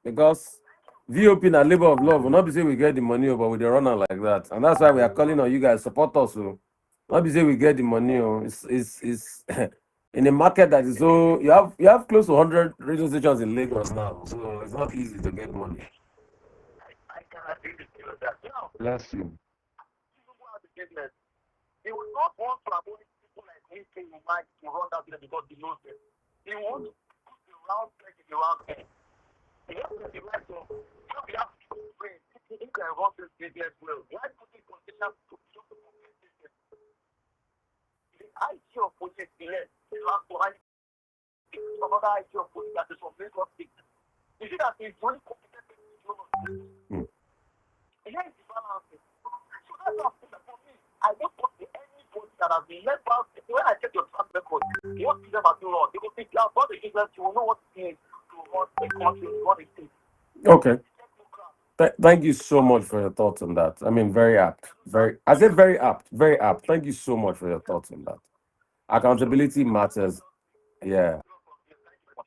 because VOP na labor of love. We'll not be saying we get the money, but we dey run am like that, and that's why we are calling on you guys support us. So not be saying we get the money. It's in a market that is so you have close to 100 radio stations in Lagos now, so it's not easy to get money. I can agree with you on that. Now, Bless you. Business. He will not want to avoid people like him in mind to run that business because he knows them. He wants to put the round peg in the round head. He wants to be right so we have to pray. If I run this business well, why put it condition to just to compensate them? The IT of police delay is not to hide some other IT of police that is from Lagos State. You see that he's only competent to do it. Here is the balance. So that's what for me. I don't want anybody that has been left out. When I check your track record, what them are doing wrong. Because if you have got the business, you will know what it is to run a country, run a state. Okay. Thank you so much for your thoughts on that. I mean, very apt. I said very apt. Very apt. Thank you so much for your thoughts on that. Accountability matters. Yeah.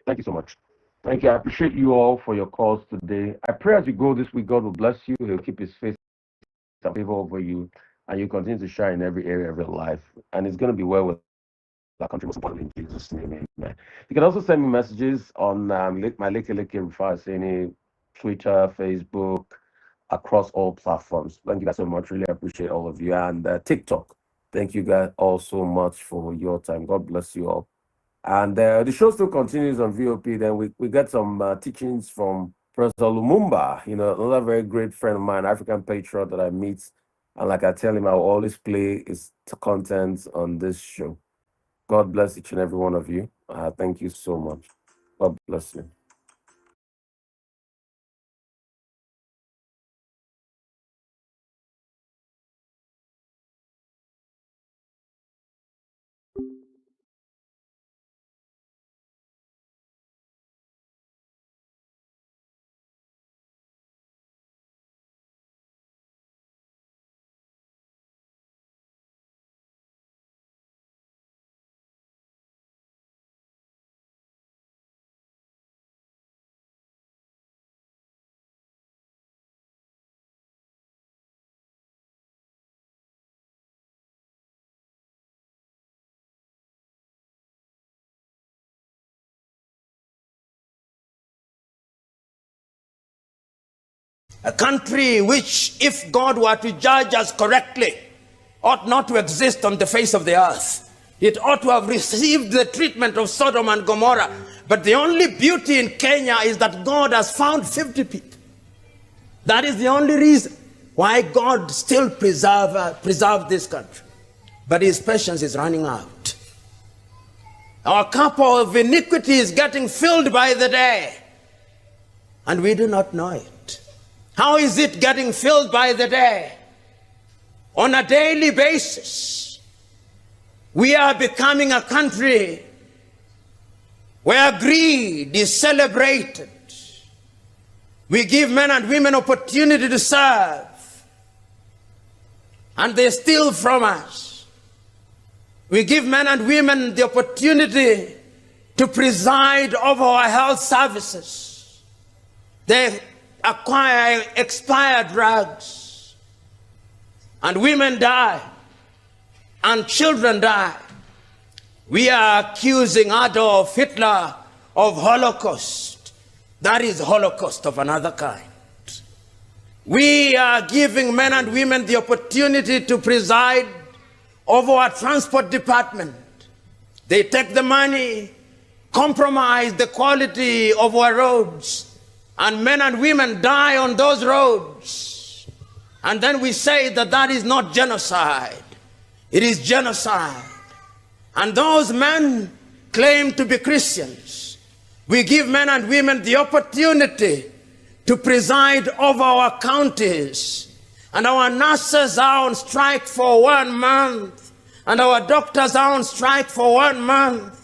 Thank you so much. Thank you. I appreciate you all for your calls today. I pray as you go this week, God will bless you. He'll keep his face and favor over you, and you continue to shine in every area of your life. And it's going to be well with our country, most importantly, in Jesus' name. Amen. You can also send me messages on my Rufai Oseni, Twitter, Facebook, across all platforms. Thank you guys so much. Really appreciate all of you. And TikTok. Thank you guys all so much for your time. God bless you all. And the show still continues on VOP. Then we get some teachings from Professor Lumumba, another very great friend of mine, African patriot that I meet. And like I tell him, I will always play his content on this show. God bless each and every one of you. Thank you so much. God bless you. A country which, if God were to judge us correctly, ought not to exist on the face of the earth. It ought to have received the treatment of Sodom and Gomorrah. But the only beauty in Kenya is that God has found 50 people. That is the only reason why God still preserved this country. But his patience is running out. Our cup of iniquity is getting filled by the day, and we do not know it. How is it getting filled by the day? On a daily basis, we are becoming a country where greed is celebrated. We give men and women opportunity to serve, and they steal from us. We give men and women the opportunity to preside over our health services. They acquire expired drugs, and women die, and children die. We are accusing Adolf Hitler of Holocaust. That is Holocaust of another kind. We are giving men and women the opportunity to preside over our transport department. They take the money, compromise the quality of our roads, and men and women die on those roads. And then we say that that is not genocide. It is genocide. And those men claim to be Christians. We give men and women the opportunity to preside over our counties. And our nurses are on strike for 1 month. And our doctors are on strike for 1 month.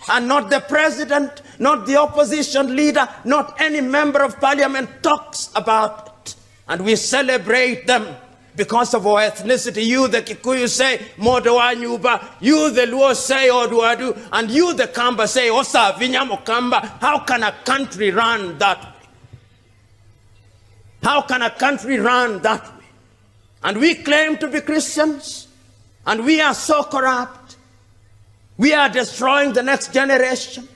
And not the president, not the opposition leader, not any member of parliament talks about it. And we celebrate them because of our ethnicity. You, the Kikuyu, say, Modo wa Nyuba. You, the Luo, say, Oduadu. And you, the Kamba, say, Osa Vinyamo Kamba. How can a country run that way? How can a country run that way? And we claim to be Christians, and we are so corrupt. We are destroying the next generation.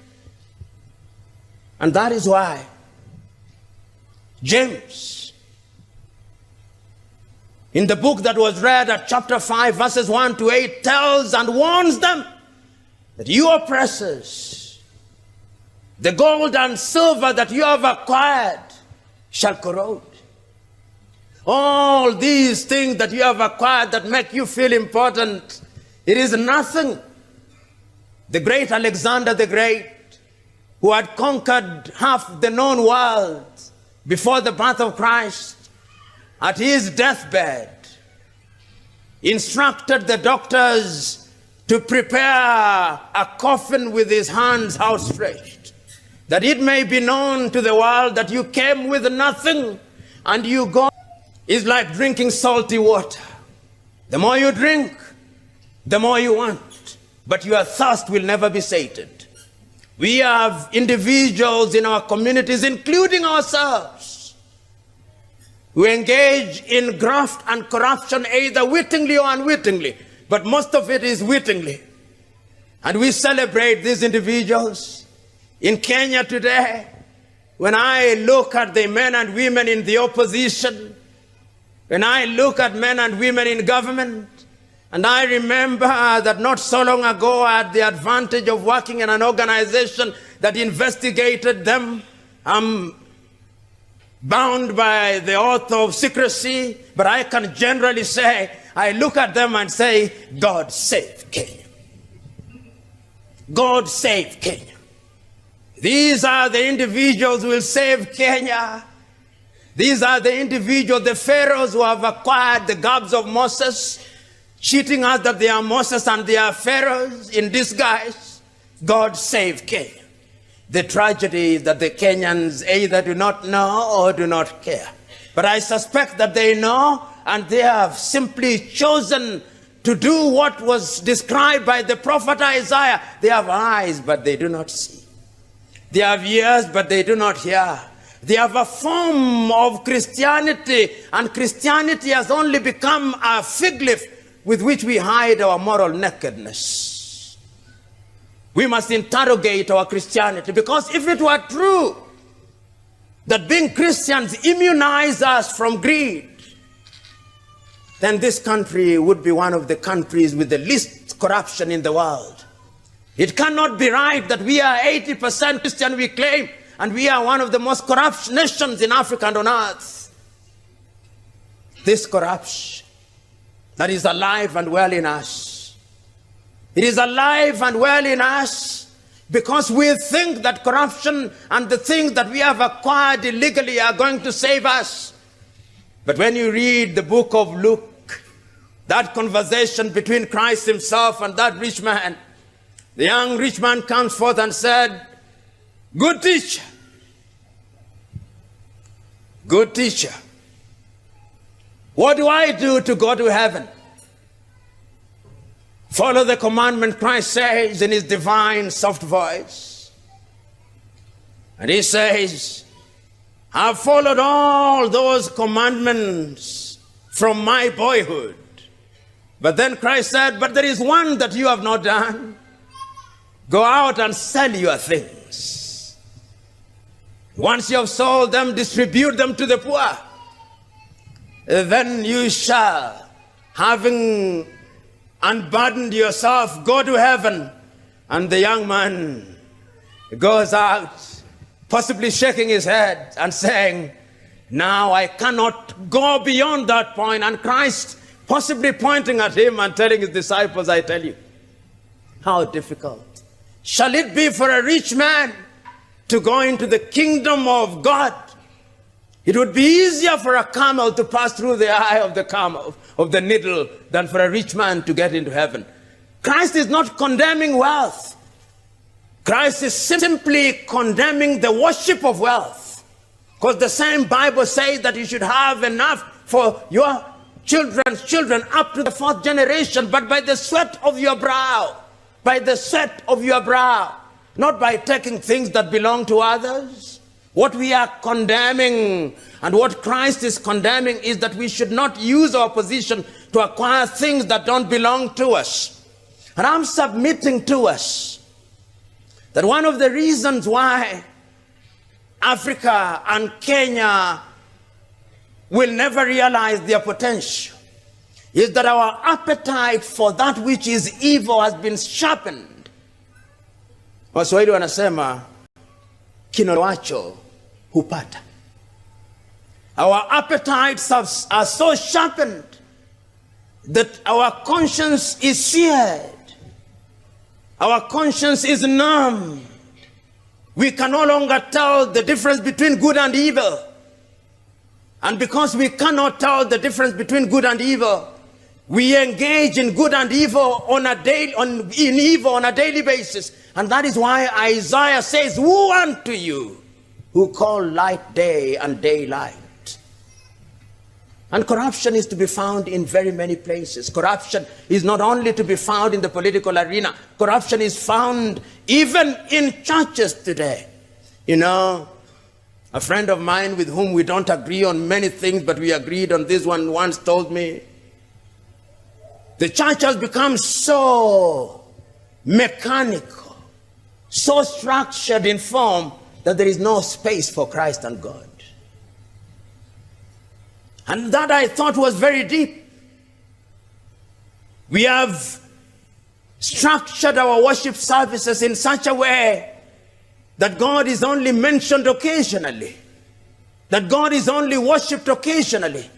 And that is why James, in the book that was read at chapter 5, verses 1 to 8, tells and warns them that you oppressors, the gold and silver that you have acquired shall corrode. All these things that you have acquired that make you feel important, it is nothing. The great Alexander the Great, who had conquered half the known world before the birth of Christ, at his deathbed, instructed the doctors to prepare a coffin with his hands outstretched, that it may be known to the world that you came with nothing and you go. It's like drinking salty water. The more you drink, the more you want, but your thirst will never be sated. We have individuals in our communities, including ourselves, who engage in graft and corruption either wittingly or unwittingly, but most of it is wittingly. And we celebrate these individuals. In Kenya today, when I look at the men and women in the opposition, when I look at men and women in government, and I remember that not so long ago I had the advantage of working in an organization that investigated them. I'm bound by the oath of secrecy, but I can generally say, I look at them and say, God save Kenya. God save Kenya. These are the individuals who will save Kenya. These are the individuals, the pharaohs who have acquired the garbs of Moses, cheating us that they are Moses and they are pharaohs in disguise. God save Kenya. The tragedy is that the Kenyans either do not know or do not care. But I suspect that they know, and they have simply chosen to do what was described by the prophet Isaiah. They have eyes, but they do not see. They have ears, but they do not hear. They have a form of Christianity, and Christianity has only become a fig leaf with which we hide our moral nakedness. We must interrogate our Christianity, because if it were true that being Christians immunize us from greed, then this country would be one of the countries with the least corruption in the world. It cannot be right that we are 80% Christian, we claim, and we are one of the most corrupt nations in Africa and on earth. This corruption that is alive and well in us, it is alive and well in us because we think that corruption and the things that we have acquired illegally are going to save us. But when you read the book of Luke, that conversation between Christ himself and that rich man, the young rich man comes forth and said, "Good teacher, good teacher, what do I do to go to heaven?" Follow the commandment, Christ says in his divine soft voice. And he says, I've followed all those commandments from my boyhood. But then Christ said, but there is one that you have not done. Go out and sell your things. Once you have sold them, distribute them to the poor. Then you shall, having unburdened yourself, go to heaven. And the young man goes out, possibly shaking his head and saying, now I cannot go beyond that point. And Christ possibly pointing at him and telling his disciples, I tell you, how difficult shall it be for a rich man to go into the kingdom of God? It would be easier for a camel to pass through the eye of the camel, of the needle, than for a rich man to get into heaven. Christ is not condemning wealth. Christ is simply condemning the worship of wealth. Because the same Bible says that you should have enough for your children's children up to the 4th generation, but by the sweat of your brow. By the sweat of your brow. Not by taking things that belong to others. What we are condemning and what Christ is condemning is that we should not use our position to acquire things that don't belong to us. And I'm submitting to us that one of the reasons why Africa and Kenya will never realize their potential is that our appetite for that which is evil has been sharpened. Waswahili wanasema kinowacho hupata. Our appetites are so sharpened that our conscience is seared. Our conscience is numb. We can no longer tell the difference between good and evil. And because we cannot tell the difference between good and evil, we engage in good and evil on a daily basis. And that is why Isaiah says, "Woe unto you who call light day and day light." And corruption is to be found in very many places. Corruption is not only to be found in the political arena. Corruption is found even in churches today. You know, a friend of mine with whom we don't agree on many things, but we agreed on this one, once told me, the church has become so mechanical, so structured in form, that there is no space for Christ and God. And that I thought was very deep. We have structured our worship services in such a way that God is only mentioned occasionally, that God is only worshipped occasionally.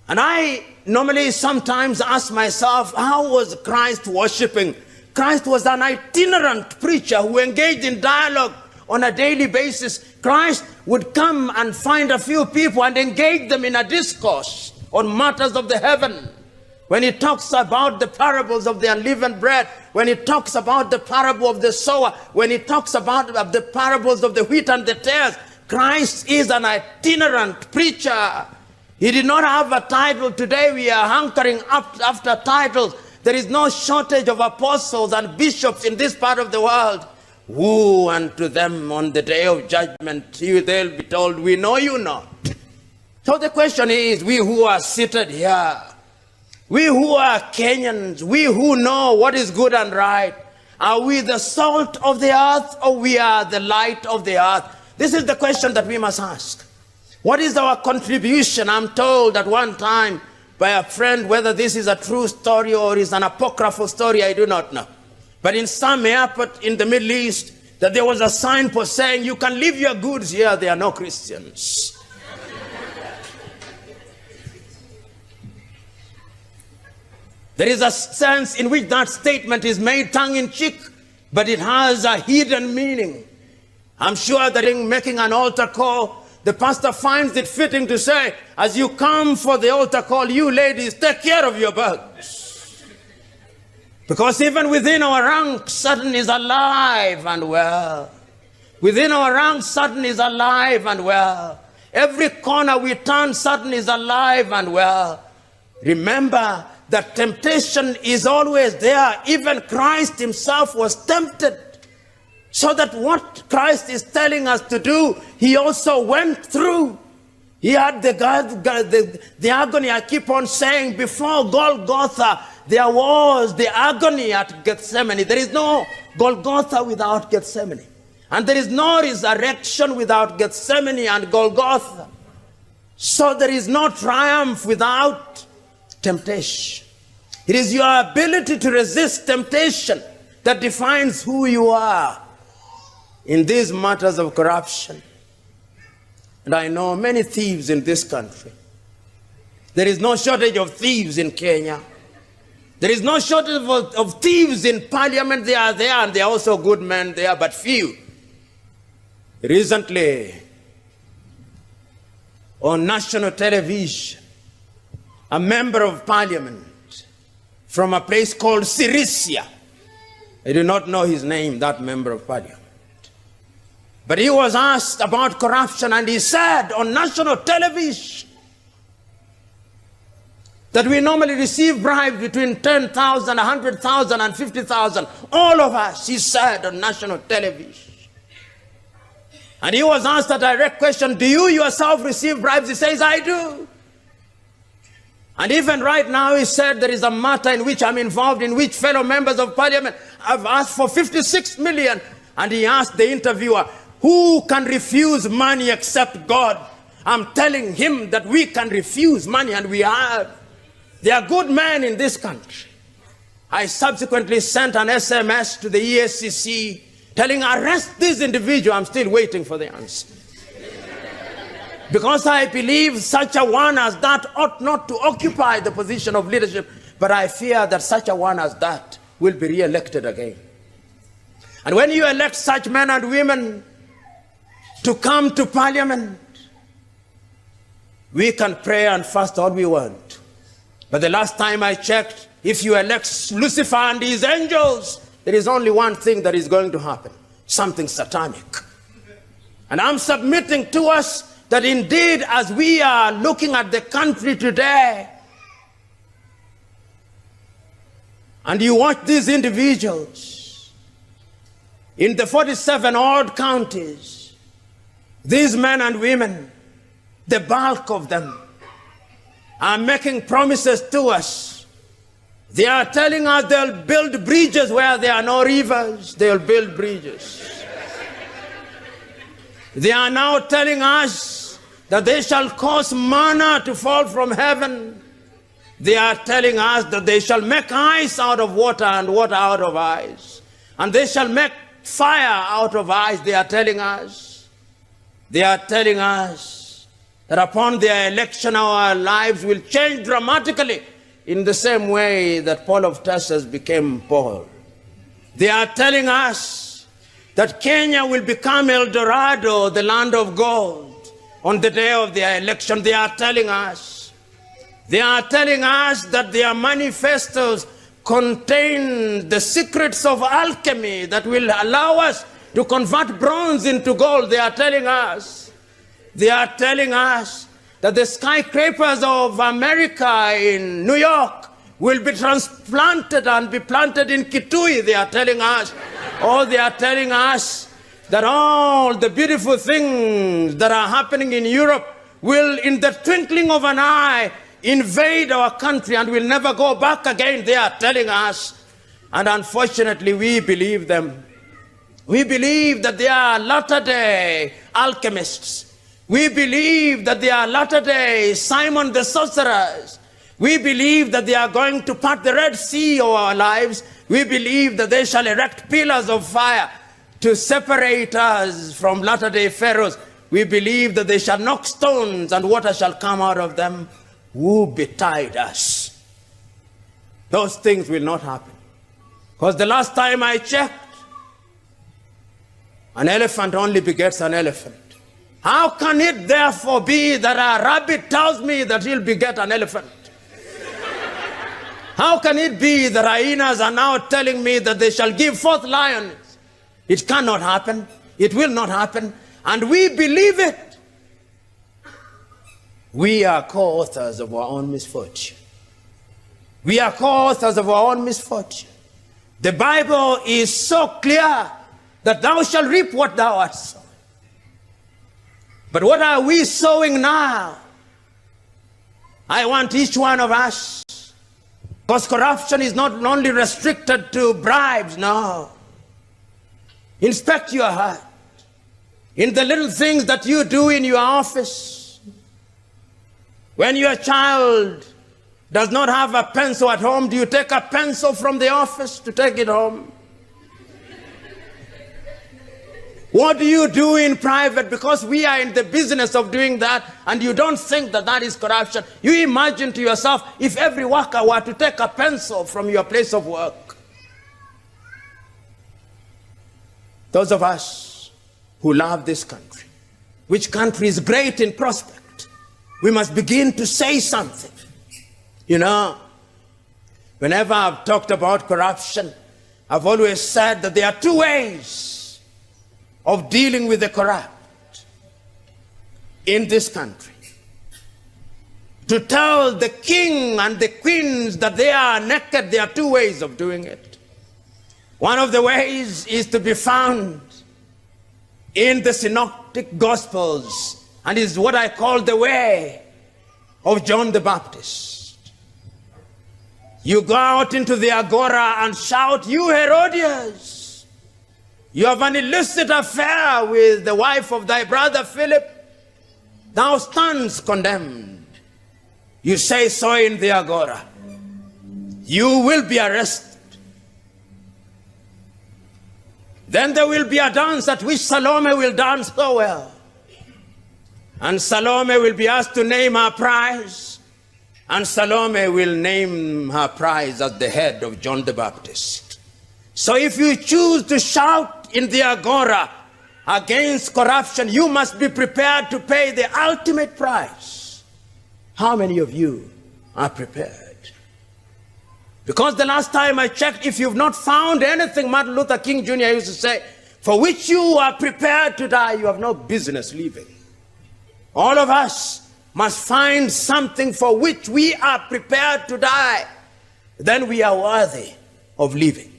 And I normally sometimes ask myself, how was Christ worshiping? Christ was an itinerant preacher who engaged in dialogue on a daily basis. Christ would come and find a few people and engage them in a discourse on matters of the heaven. When he talks about the parables of the unleavened bread, when he talks about the parable of the sower, when he talks about the parables of the wheat and the tares, Christ is an itinerant preacher. He did not have a title. Today we are hankering after titles. There is no shortage of apostles and bishops in this part of the world. Woe unto them on the day of judgment, they'll be told, "We know you not." So the question is, we who are seated here, we who are Kenyans, we who know what is good and right, are we the salt of the earth, or we are the light of the earth? This is the question that we must ask. What is our contribution? I'm told at one time by a friend, whether this is a true story or is an apocryphal story, I do not know. But in some airport in the Middle East, that there was a signpost saying, "You can leave your goods here, they are no Christians." There is a sense in which that statement is made tongue-in-cheek, but it has a hidden meaning. I'm sure that in making an altar call, the pastor finds it fitting to say, as you come for the altar call, you ladies, take care of your bags. Because even within our ranks, Satan is alive and well. Within our ranks, Satan is alive and well. Every corner we turn, Satan is alive and well. Remember that temptation is always there. Even Christ himself was tempted. So that what Christ is telling us to do, he also went through. He had the agony. I keep on saying, before Golgotha, there was the agony at Gethsemane. There is no Golgotha without Gethsemane. And there is no resurrection without Gethsemane and Golgotha. So there is no triumph without temptation. It is your ability to resist temptation that defines who you are in these matters of corruption. And I know many thieves in this country. There is no shortage of thieves in Kenya. There is no shortage of thieves in parliament. They are there, and they are also good men there, but few. Recently, on national television, a member of parliament from a place called Sirisia, I do not know his name, that member of parliament, but he was asked about corruption, and he said on national television that we normally receive bribes between 10,000, 100,000 and 50,000. All of us, he said on national television. And he was asked a direct question, do you yourself receive bribes? He says, I do. And even right now, he said, there is a matter in which I'm involved, in which fellow members of parliament have asked for 56 million. And he asked the interviewer, who can refuse money except God? I'm telling him that we can refuse money, and we have. There are good men in this country. I subsequently sent an SMS to the ESCC telling, arrest this individual. I'm still waiting for the answer. Because I believe such a one as that ought not to occupy the position of leadership, but I fear that such a one as that will be re-elected again. And when you elect such men and women to come to parliament, we can pray and fast all we want. But the last time I checked, if you elect Lucifer and his angels, there is only one thing that is going to happen, something satanic. And I'm submitting to us that indeed, as we are looking at the country today, and you watch these individuals in the 47 odd counties, these men and women, the bulk of them, are making promises to us. They are telling us they'll build bridges where there are no rivers. They'll build bridges. They are now telling us that they shall cause manna to fall from heaven. They are telling us that they shall make ice out of water and water out of ice. And they shall make fire out of ice, they are telling us. They are telling us that upon their election our lives will change dramatically in the same way that Paul of Tarsus became Paul. They are telling us that Kenya will become El Dorado, the land of gold, on the day of their election. They are telling us. They are telling us that their manifestos contain the secrets of alchemy that will allow us to convert bronze into gold. They are telling us. They are telling us that the skyscrapers of America in New York will be transplanted and be planted in Kitui. They are telling us. Or they are telling us that all the beautiful things that are happening in Europe will, in the twinkling of an eye, invade our country and will never go back again. They are telling us. And unfortunately, we believe them. We believe that they are latter-day alchemists. We believe that they are latter-day Simon the sorcerers. We believe that they are going to part the Red Sea of our lives. We believe that they shall erect pillars of fire to separate us from latter-day pharaohs. We believe that they shall knock stones and water shall come out of them. Who betide us? Those things will not happen. Because the last time I checked, an elephant only begets an elephant. How can it therefore be that a rabbit tells me that he'll beget an elephant? How can it be that hyenas are now telling me that they shall give forth lions? It cannot happen. It will not happen. And we believe it. We are co-authors of our own misfortune. We are co-authors of our own misfortune. The Bible is so clear that thou shalt reap what thou hast sown. But what are we sowing now? I want each one of us, because corruption is not only restricted to bribes, no. Inspect your heart. In the little things that you do in your office, when your child does not have a pencil at home, do you take a pencil from the office to take it home? What do you do in private? Because we are in the business of doing that, and you don't think that that is corruption. You imagine to yourself, if every worker were to take a pencil from your place of work. Those of us who love this country, which country is great in prospect, we must begin to say something. You know, whenever I've talked about corruption, I've always said that there are two ways of dealing with the corrupt in this country. To tell the king and the queens that they are naked, there are two ways of doing it. One of the ways is to be found in the synoptic gospels, and is what I call the way of John the Baptist. You go out into the agora and shout, "You Herodias, you have an illicit affair with the wife of thy brother Philip. Thou standst condemned." you say so in the Agora, you will be arrested. Then there will be a dance at which Salome will dance so well. And Salome will be asked to name her prize. And Salome will name her prize as the head of John the Baptist. So if you choose to shout in the Agora against corruption, you must be prepared to pay the ultimate price. How many of you are prepared? Because the last time I checked, if you've not found anything, Martin Luther King Jr. used to say, for which you are prepared to die, you have no business living. All of us must find something for which we are prepared to die. Then we are worthy of living.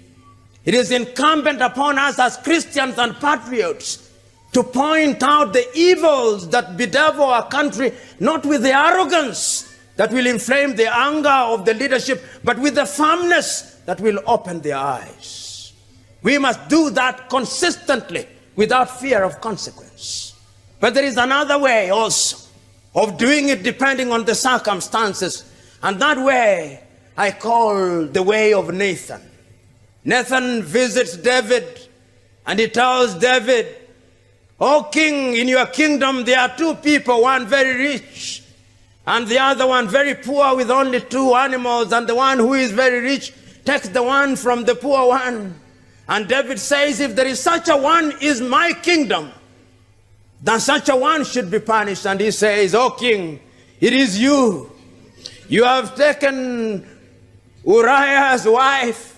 It is incumbent upon us as Christians and patriots to point out the evils that bedevil our country, not with the arrogance that will inflame the anger of the leadership, but with the firmness that will open their eyes. We must do that consistently without fear of consequence. But there is another way also of doing it depending on the circumstances, and that way I call the way of Nathan. Nathan visits David and he tells David, "O king, in your kingdom there are two people, one very rich and the other one very poor with only 2 animals, and the one who is very rich takes the one from the poor one." And David says, if there is such a one is my kingdom, then such a one should be punished. And he says, "O king, it is you. You have taken Uriah's wife,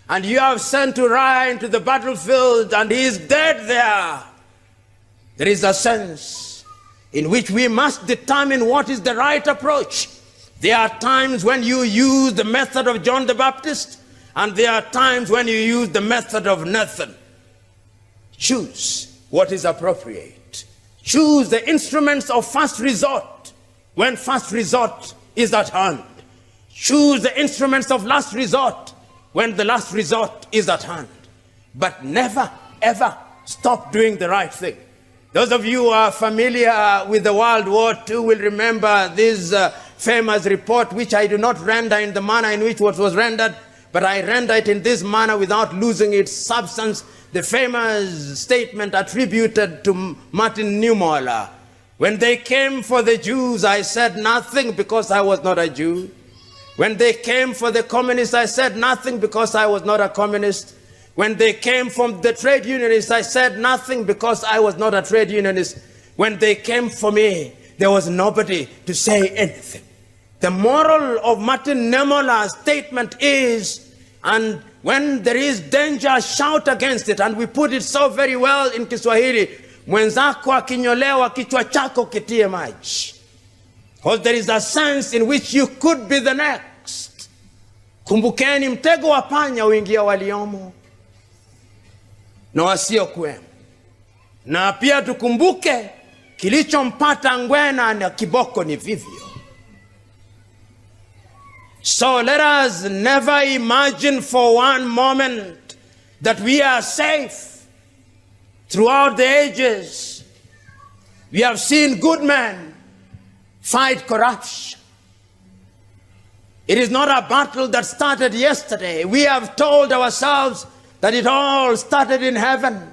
and you have sent Uriah into the battlefield, and he is dead there." There is a sense in which we must determine what is the right approach. There are times when you use the method of John the Baptist, and there are times when you use the method of Nathan. Choose what is appropriate. Choose the instruments of first resort when first resort is at hand. Choose the instruments of last resort when the last resort is at hand. But never, ever stop doing the right thing. Those of you who are familiar with the World War II will remember this famous report, which I do not render in the manner in which it was rendered, but I render it in this manner without losing its substance. The famous statement attributed to Martin Niemöller: "When they came for the Jews, I said nothing because I was not a Jew. When they came for the communists, I said nothing because I was not a communist. When they came from the trade unionists, I said nothing because I was not a trade unionist. When they came for me, there was nobody to say anything." The moral of Martin Niemöller's statement is, and when there is danger, shout against it. And we put it so very well in Kiswahili, "Mwenzako akinyolewa kichwa chako kitie maji." Because there is a sense in which you could be the next. Kumbukeni, mtego wa panya uingia waliomo na wasiokuwemo. Na pia tukumbuke kilichompata ngwena na kiboko ni vivyo. So let us never imagine for one moment that we are safe. Throughout the ages, we have seen good men fight corruption. It is not a battle that started yesterday. We have told ourselves that it all started in heaven.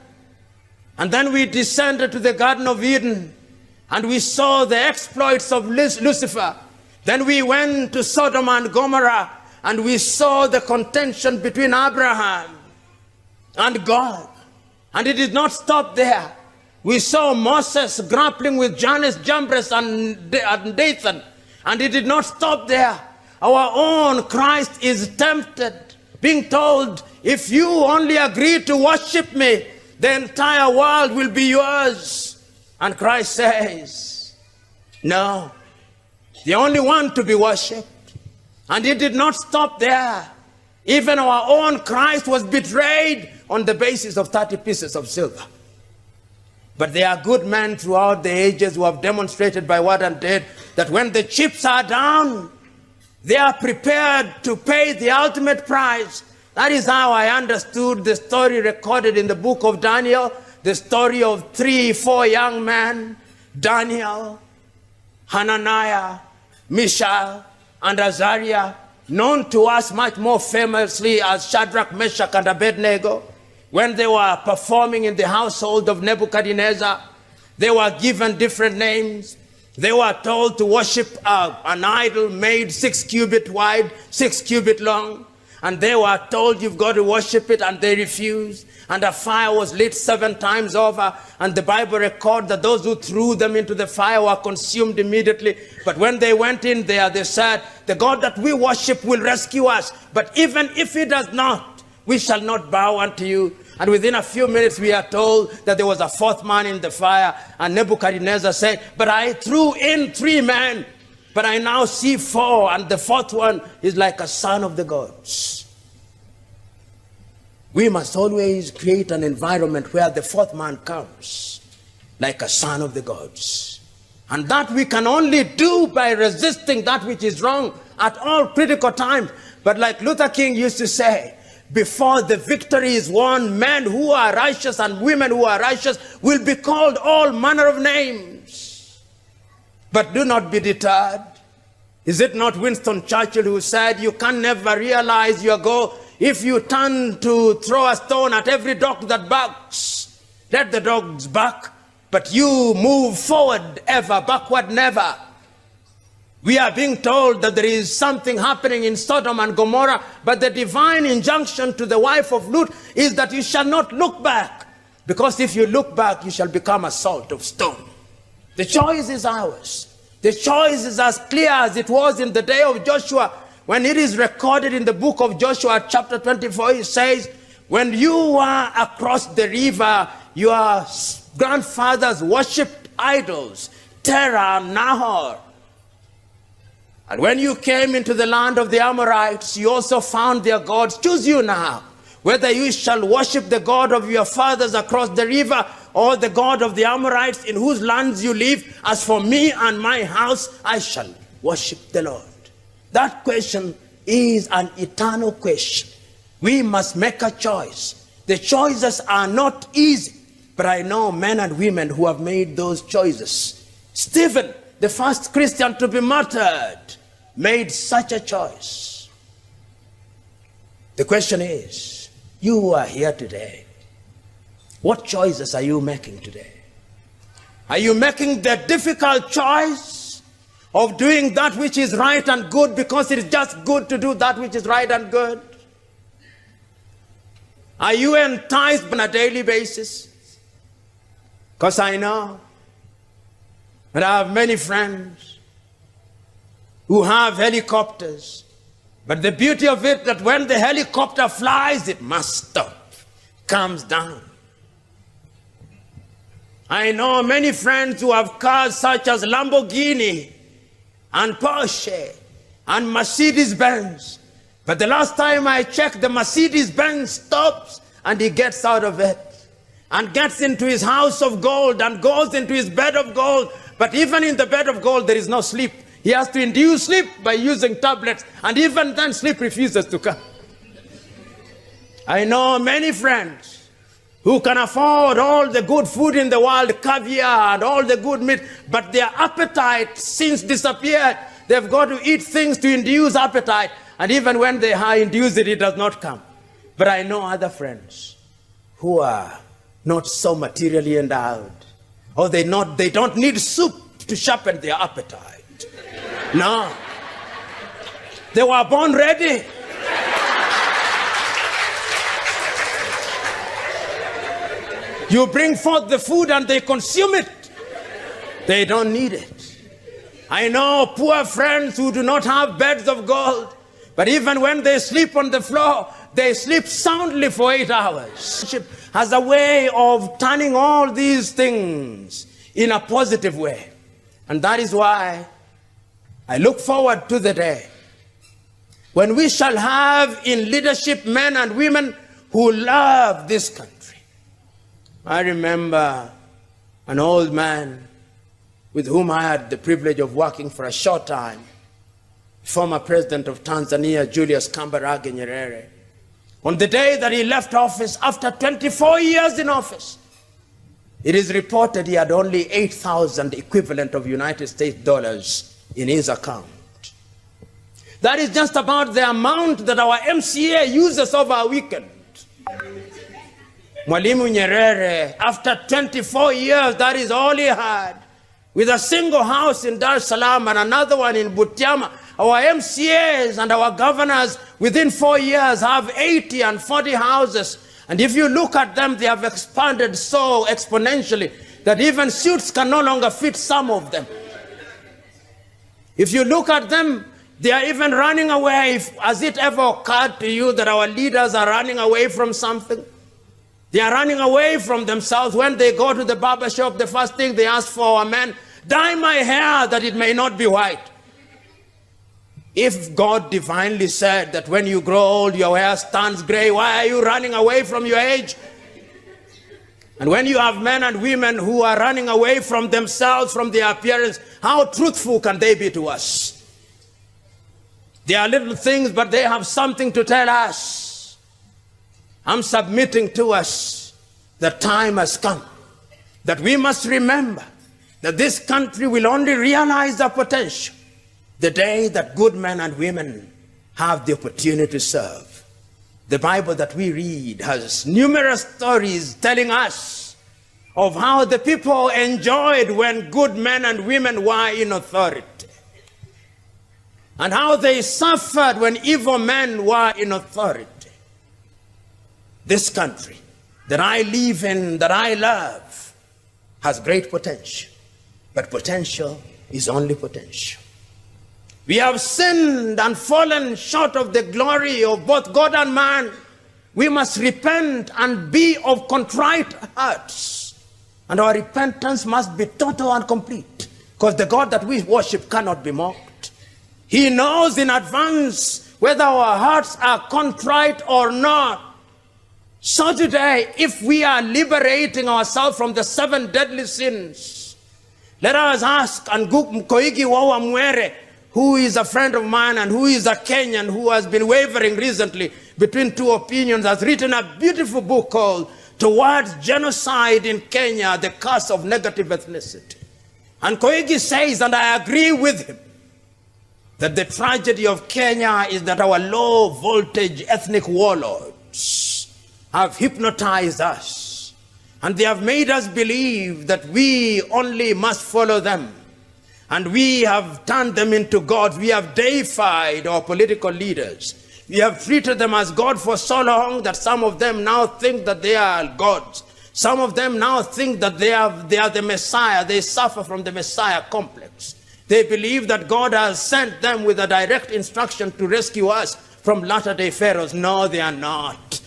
And then we descended to the Garden of Eden and we saw the exploits of Lucifer. Then we went to Sodom and Gomorrah and we saw the contention between Abraham and God. And it did not stop there. We saw Moses grappling with Jannes, Jambres, and Dathan. And it did not stop there. Our own Christ is tempted, being told, if you only agree to worship me, the entire world will be yours. And Christ says, no, the only one to be worshipped. And it did not stop there. Even our own Christ was betrayed on the basis of 30 pieces of silver. But there are good men throughout the ages who have demonstrated by word and deed that when the chips are down, they are prepared to pay the ultimate price. That is how I understood the story recorded in the book of Daniel, the story of 3, 4 young men, Daniel, Hananiah, Mishael, and Azariah, known to us much more famously as Shadrach, Meshach, and Abednego, when they were performing in the household of Nebuchadnezzar, they were given different names. They were told to worship an idol made 6 cubits wide, 6 cubits long. And they were told, you've got to worship it, and they refused. And a fire was lit 7 times over. And the Bible records that those who threw them into the fire were consumed immediately. But when they went in there, they said, the God that we worship will rescue us. But even if he does not, we shall not bow unto you. And within a few minutes, we are told that there was a 4th man in the fire. And Nebuchadnezzar said, but I threw in 3 men. But I now see 4, and the 4th one is like a son of the gods. We must always create an environment where the 4th man comes like a son of the gods. And that we can only do by resisting that which is wrong at all critical times. But like Luther King used to say, before the victory is won, men who are righteous and women who are righteous will be called all manner of names. But do not be deterred. Is it not Winston Churchill who said, you can never realize your goal if you turn to throw a stone at every dog that barks? Let the dogs bark, but you move forward ever, backward never. We are being told that there is something happening in Sodom and Gomorrah, but the divine injunction to the wife of Lot is that you shall not look back, because if you look back, you shall become a salt of stone. The choice is ours. The choice is as clear as it was in the day of Joshua. When it is recorded in the book of Joshua, chapter 24, it says, when you were across the river, your grandfathers worshipped idols, Terah and Nahor. And when you came into the land of the Amorites, you also found their gods. Choose you now, whether you shall worship the God of your fathers across the river, or the God of the Amorites in whose lands you live. As for me and my house, I shall worship the Lord. That question is an eternal question. We must make a choice. The choices are not easy, but I know men and women who have made those choices. Stephen, the first Christian to be martyred, made such a choice. The question is, you who are here today, what choices are you making today? Are you making the difficult choice of doing that which is right and good because it is just good to do that which is right and good? Are you enticed on a daily basis? Because I know that I have many friends who have helicopters, but the beauty of it that when the helicopter flies, it must stop, comes down. I know many friends who have cars such as Lamborghini and Porsche and Mercedes-Benz. But the last time I checked, the Mercedes-Benz stops and he gets out of it and gets into his house of gold and goes into his bed of gold. But even in the bed of gold, there is no sleep. He has to induce sleep by using tablets, and even then sleep refuses to come. I know many friends who can afford all the good food in the world, caviar and all the good meat, but their appetite since disappeared. They've got to eat things to induce appetite, and even when they induce it, it does not come. But I know other friends who are not so materially endowed, or they don't need soup to sharpen their appetite. No. They were born ready. You bring forth the food and they consume it. They don't need it. I know poor friends who do not have beds of gold, but even when they sleep on the floor, they sleep soundly for 8 hours. Worship has a way of turning all these things in a positive way. And that is why I look forward to the day when we shall have in leadership men and women who love this country. I remember an old man with whom I had the privilege of working for a short time, former president of Tanzania, Julius Kambarage Nyerere. On the day that he left office, after 24 years in office, it is reported he had only 8,000 equivalent of United States dollars in his account. That is just about the amount that our MCA uses over a weekend. Mwalimu Nyerere, after 24 years, that is all he had. With a single house in Dar es Salaam and another one in Butiama, our MCAs and our governors within 4 years have 80 and 40 houses. And if you look at them, they have expanded so exponentially that even suits can no longer fit some of them. If you look at them, they are even running away. Has it ever occurred to you that our leaders are running away from something? They are running away from themselves. When they go to the barber shop, the first thing they ask for, a man, dye my hair that it may not be white. If God divinely said that when you grow old, your hair turns gray, why are you running away from your age? And when you have men and women who are running away from themselves, from their appearance, how truthful can they be to us? They are little things, but they have something to tell us. I'm submitting to us that time has come, that we must remember that this country will only realize their potential the day that good men and women have the opportunity to serve. The Bible that we read has numerous stories telling us of how the people enjoyed when good men and women were in authority, and how they suffered when evil men were in authority. This country that I live in, that I love, has great potential, but potential is only potential. We have sinned and fallen short of the glory of both God and man. We must repent and be of contrite hearts. And our repentance must be total and complete, because the God that we worship cannot be mocked. He knows in advance whether our hearts are contrite or not. So today, if we are liberating ourselves from the 7 deadly sins, let us ask, and Koigi Wawa Mwere, who is a friend of mine and who is a Kenyan who has been wavering recently between 2 opinions, has written a beautiful book called Towards Genocide in Kenya, The Curse of Negative Ethnicity. And Koigi says, and I agree with him, that the tragedy of Kenya is that our low voltage ethnic warlords have hypnotized us, and they have made us believe that we only must follow them. And we have turned them into gods. We have deified our political leaders. We have treated them as God for so long that some of them now think that they are gods. Some of them now think that they are the Messiah. They suffer from the Messiah complex. They believe that God has sent them with a direct instruction to rescue us from latter-day pharaohs. No, they are not.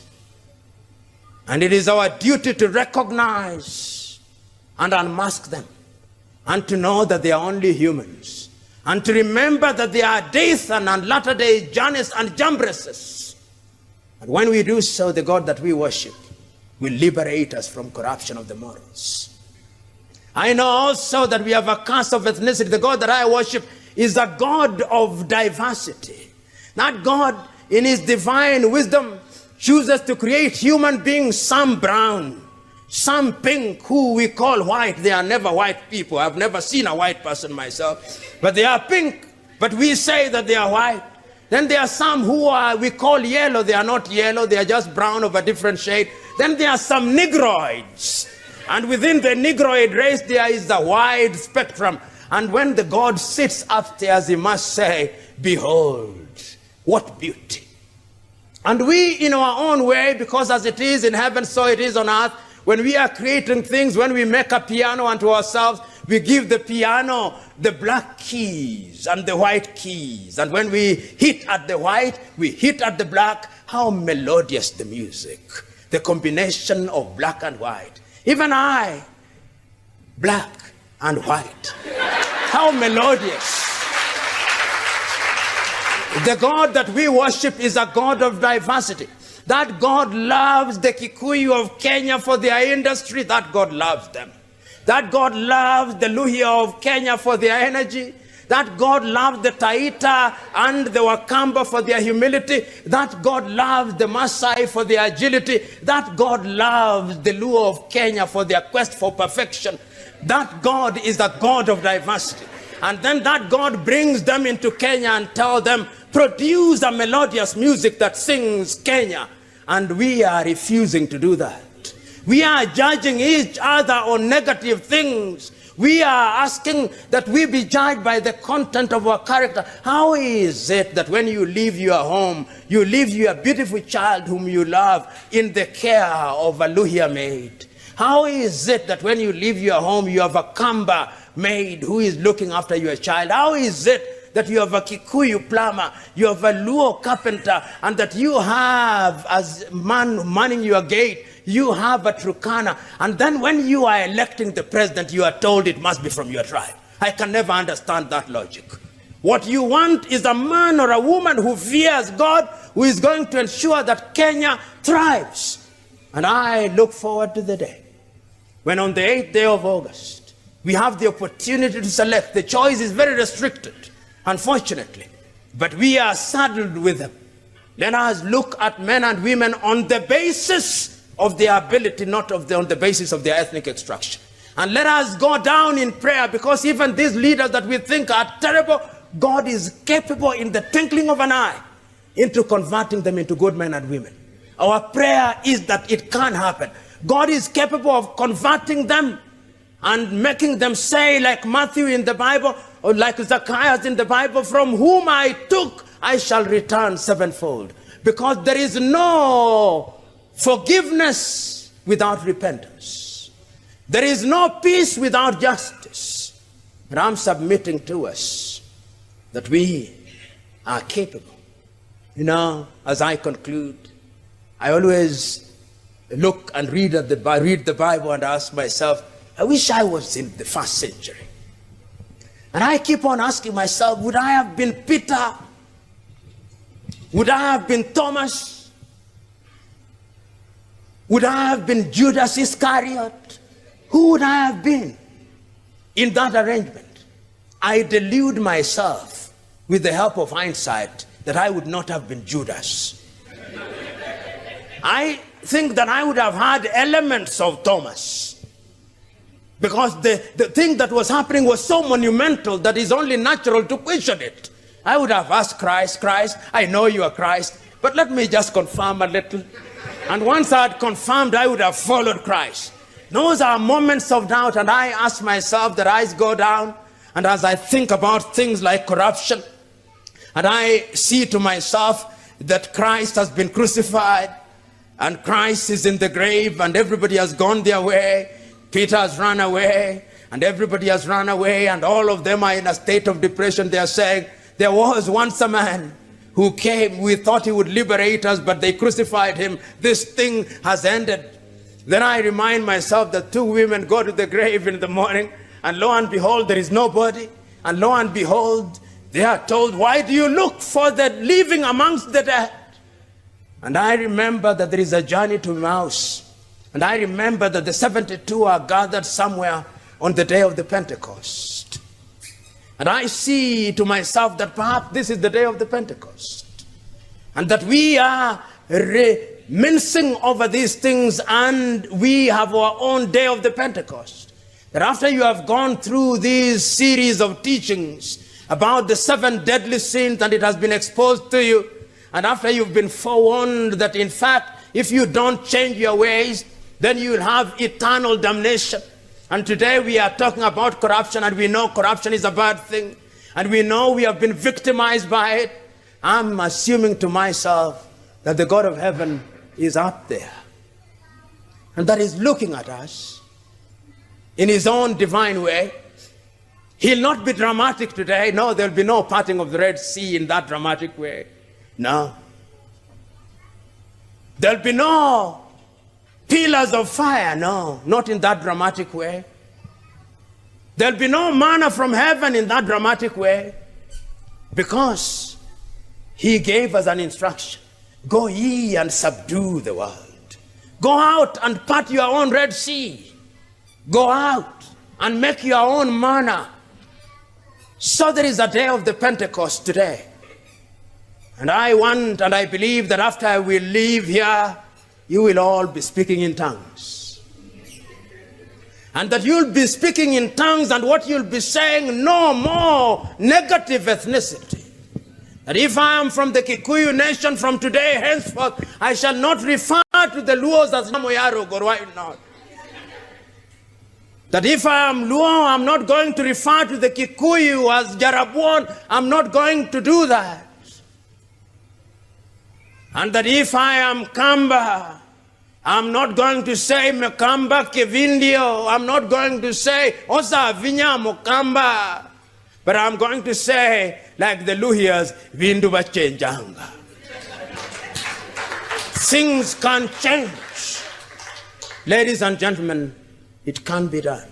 And it is our duty to recognize and unmask them, and to know that they are only humans, and to remember that they are Dathan and latter-day Jannes and Jambreses. And when we do so, the God that we worship will liberate us from corruption of the morals. I know also that we have a curse of ethnicity. The God that I worship is a God of diversity. That God, in his divine wisdom, chooses to create human beings, some brown, some pink, who we call white. They are never white people. I've never seen a white person myself, but they are pink, but we say that they are white. Then there are some who we call yellow. They are not yellow, they are just brown of a different shade. Then there are some negroids, and within the negroid race there is a wide spectrum. And when the God sits upstairs, he must say, behold, what beauty. And we, in our own way, because as it is in heaven, so it is on earth, when we are creating things, when we make a piano unto ourselves, we give the piano the black keys and the white keys. And when we hit at the white, we hit at the black. How melodious the music, the combination of black and white. Even I, black and white. How melodious. The God that we worship is a God of diversity. That God loves the Kikuyu of Kenya for their industry. That God loves them. That God loves the Luhya of Kenya for their energy. That God loves the Taita and the Wakamba for their humility. That God loves the Maasai for their agility. That God loves the Luo of Kenya for their quest for perfection. That God is a God of diversity. And then that God brings them into Kenya and tells them, produce a melodious music that sings Kenya, and we are refusing to do that. We are judging each other on negative things. We are asking that we be judged by the content of our character. How is it that when you leave your home, you leave your beautiful child whom you love in the care of a Luhia maid? How is it that when you leave your home, you have a Kamba maid who is looking after your child? How is it that you have a Kikuyu plumber, you have a Luo carpenter, and that you have, as man manning your gate, you have a Turkana, and then when you are electing the president, you are told it must be from your tribe. I can never understand that logic. What you want is a man or a woman who fears God, who is going to ensure that Kenya thrives. And I look forward to the day when on the 8th day of August, we have the opportunity to select. The choice is very restricted, unfortunately, but we are saddled with them. Let us look at men and women on the basis of their ability, not on the basis of their ethnic extraction. And let us go down in prayer, because even these leaders that we think are terrible, God is capable in the twinkling of an eye into converting them into good men and women. Our prayer is that it can happen. God is capable of converting them and making them say, like Matthew in the Bible, or like Zacchaeus in the Bible, from whom I took, I shall return sevenfold. Because there is no forgiveness without repentance. There is no peace without justice. And I'm submitting to us that we are capable. You know, as I conclude, I always look and read the Bible and ask myself, I wish I was in the 1st century. And I keep on asking myself, would I have been Peter? Would I have been Thomas? Would I have been Judas Iscariot? Who would I have been in that arrangement? I delude myself with the help of hindsight that I would not have been Judas. I think that I would have had elements of Thomas, because the thing that was happening was so monumental that it's only natural to question it. I would have asked Christ, I know you are Christ, but let me just confirm a little. And once I had confirmed, I would have followed Christ. Those are moments of doubt, and I ask myself, the eyes go down, and as I think about things like corruption, and I see to myself that Christ has been crucified, and Christ is in the grave, and everybody has gone their way. Peter has run away, and everybody has run away, and all of them are in a state of depression. They are saying, there was once a man who came, we thought he would liberate us, but they crucified him. This thing has ended. Then I remind myself that 2 women go to the grave in the morning, and lo and behold, there is nobody. And lo and behold, they are told, why do you look for the living amongst the dead? And I remember that there is a journey to Emmaus. And I remember that the 72 are gathered somewhere on the day of the Pentecost. And I see to myself that perhaps this is the day of the Pentecost. And that we are mincing over these things, and we have our own day of the Pentecost. That after you have gone through these series of teachings about the 7 deadly sins, and it has been exposed to you, and after you've been forewarned that in fact, if you don't change your ways, then you will have eternal damnation. And today we are talking about corruption, and we know corruption is a bad thing, and we know we have been victimized by it. I'm assuming to myself that the God of heaven is out there, and that is looking at us in his own divine way. He'll not be dramatic today. No, there'll be no parting of the Red Sea in that dramatic way. No. There'll be no pillars of fire. No, not in that dramatic way. There'll be no manna from heaven in that dramatic way, because he gave us an instruction. Go ye and subdue the world. Go out and part your own Red Sea. Go out and make your own manna. So there is a day of the Pentecost today. And I want and I believe that after we leave here, you will all be speaking in tongues. And that you'll be speaking in tongues, and what you'll be saying, no more negative ethnicity. That if I am from the Kikuyu nation from today henceforth, I shall not refer to the Luos as Namoyaro or why not. That if I am Luo, I'm not going to refer to the Kikuyu as Jarabuon. I'm not going to do that. And that if I am Kamba, I'm not going to say Mekamba Kevindio. I'm not going to say Osa Vinya Mokamba. But I'm going to say, like the Luhias, Vinduba Chenjanga. Things can change. Ladies and gentlemen, it can be done.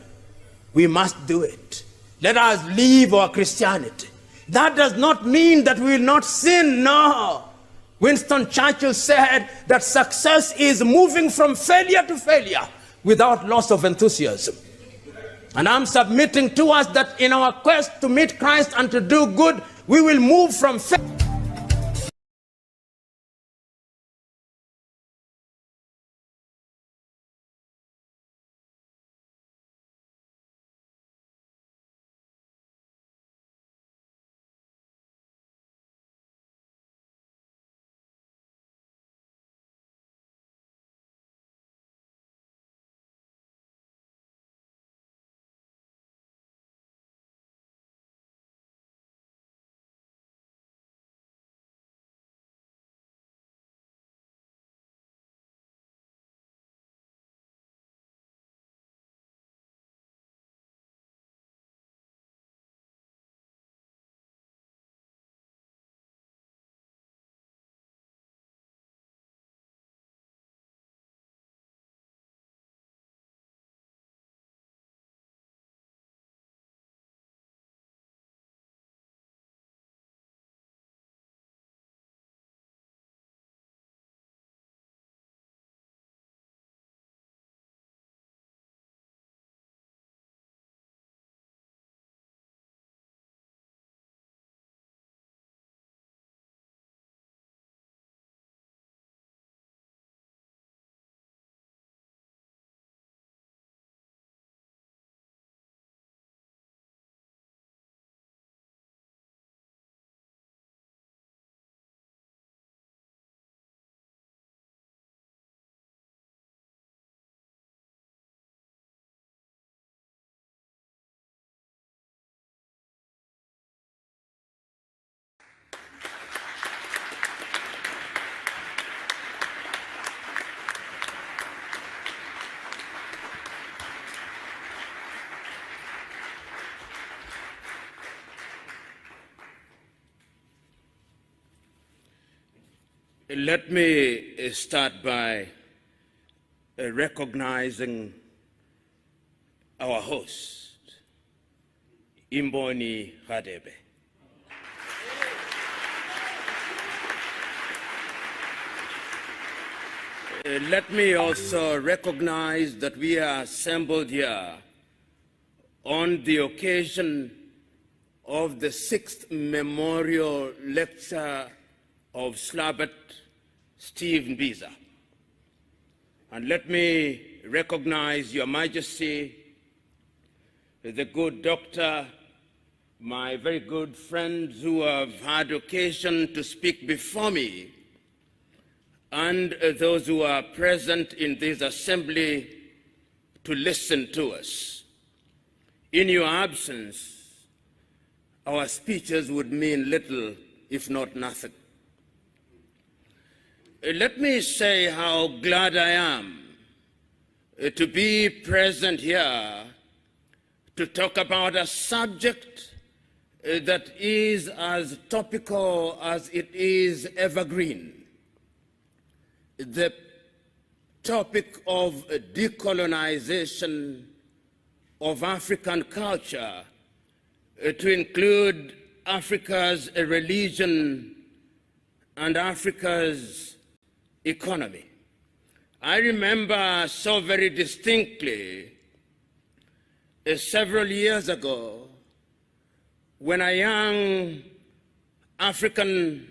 We must do it. Let us live our Christianity. That does not mean that we will not sin, no. Winston Churchill said that success is moving from failure to failure without loss of enthusiasm. And I'm submitting to us that in our quest to meet Christ and to do good, we will move from failure. Let me start by recognizing our host, Imboni Hadebe. Let me also recognize that we are assembled here on the occasion of the 6th Memorial Lecture of Slabat Steve Mbiza. And let me recognize Your Majesty, the good doctor, my very good friends who have had occasion to speak before me, and those who are present in this assembly to listen to us. In your absence, our speeches would mean little, if not nothing. Let me say how glad I am to be present here to talk about a subject that is as topical as it is evergreen. The topic of decolonization of African culture to include Africa's religion and Africa's economy. I remember so very distinctly several years ago when a young African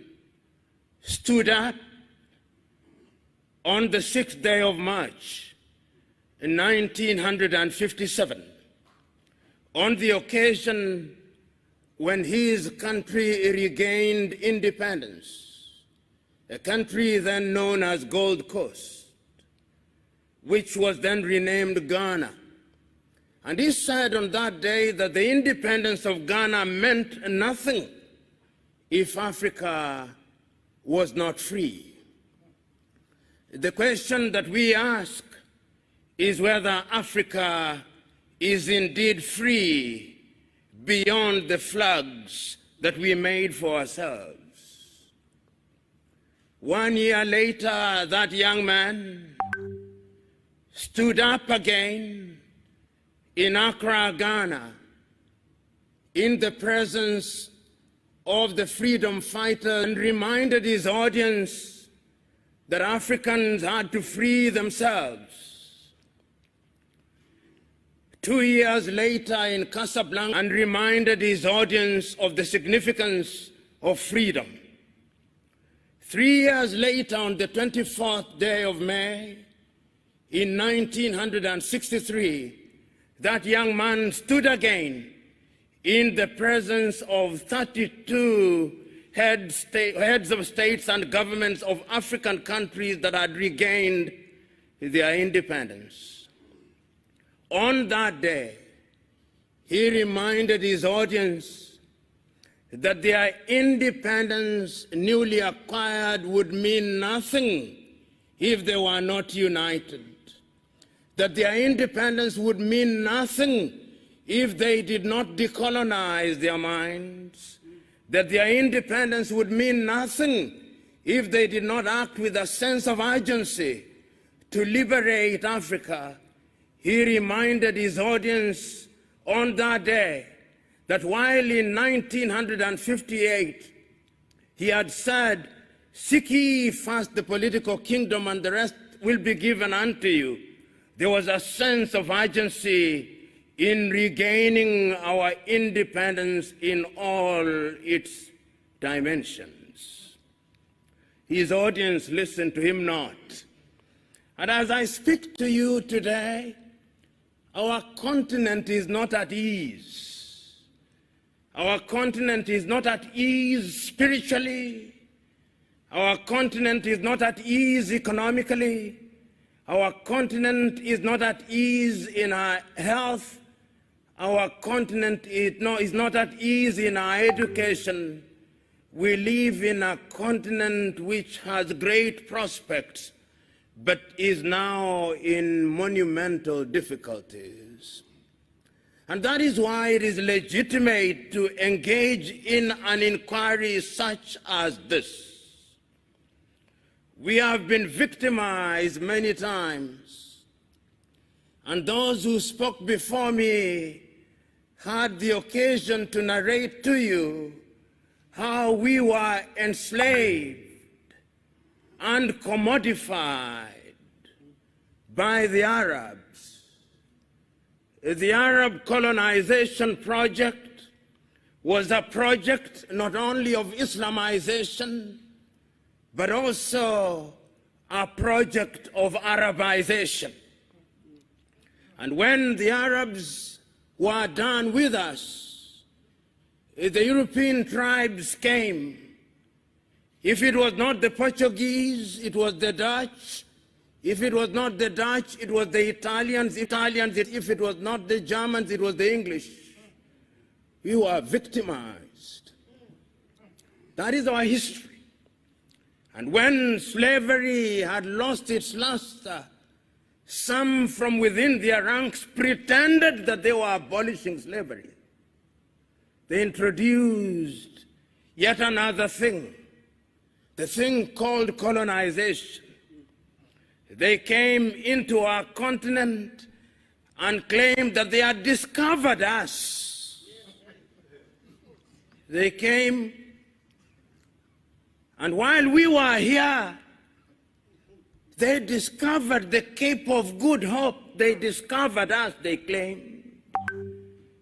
stood up on the 6th day of March in 1957 on the occasion when his country regained independence, a country then known as Gold Coast, which was then renamed Ghana. And he said on that day that the independence of Ghana meant nothing if Africa was not free. The question that we ask is whether Africa is indeed free beyond the flags that we made for ourselves. 1 year later, that young man stood up again in Accra, Ghana, in the presence of the freedom fighter, and reminded his audience that Africans had to free themselves. 2 years later in Casablanca, and reminded his audience of the significance of freedom. 3 years later, on the 24th day of May, in 1963, that young man stood again in the presence of 32 heads of states and governments of African countries that had regained their independence. On that day, he reminded his audience that their independence newly acquired would mean nothing if they were not united, that their independence would mean nothing if they did not decolonize their minds, that their independence would mean nothing if they did not act with a sense of urgency to liberate Africa. He reminded his audience on that day that while in 1958 he had said, "Seek ye first the political kingdom and the rest will be given unto you," there was a sense of urgency in regaining our independence in all its dimensions. His audience listened to him not. And as I speak to you today, our continent is not at ease. Our continent is not at ease spiritually. Our continent is not at ease economically. Our continent is not at ease in our health. Our continent is not at ease in our education. We live in a continent which has great prospects, but is now in monumental difficulties. And that is why it is legitimate to engage in an inquiry such as this. We have been victimized many times, and those who spoke before me had the occasion to narrate to you how we were enslaved and commodified by the Arabs. The Arab colonization project was a project not only of Islamization, but also a project of Arabization. And when the Arabs were done with us, the European tribes came. If it was not the Portuguese, it was the Dutch. If it was not the Dutch, it was the Italians. If it was not the Germans, it was the English. We were victimized. That is our history. And when slavery had lost its luster, some from within their ranks pretended that they were abolishing slavery. They introduced yet another thing, the thing called colonization. They came into our continent and claimed that they had discovered us. They came, and while we were here, they discovered the Cape of Good Hope. They discovered us, they claimed.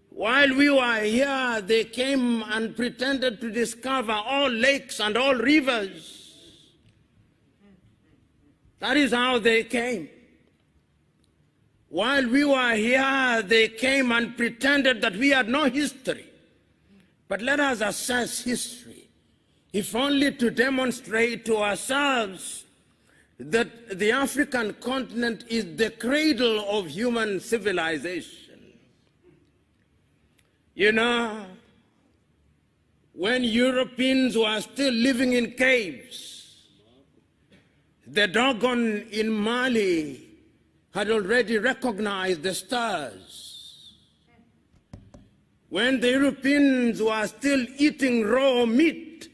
While we were here, they came and pretended to discover all lakes and all rivers. That is how they came. While we were here, they came and pretended that we had no history. But let us assess history, if only to demonstrate to ourselves that the African continent is the cradle of human civilization. You know, when Europeans were still living in caves, the Dogon in Mali had already recognized the stars. When the Europeans were still eating raw meat,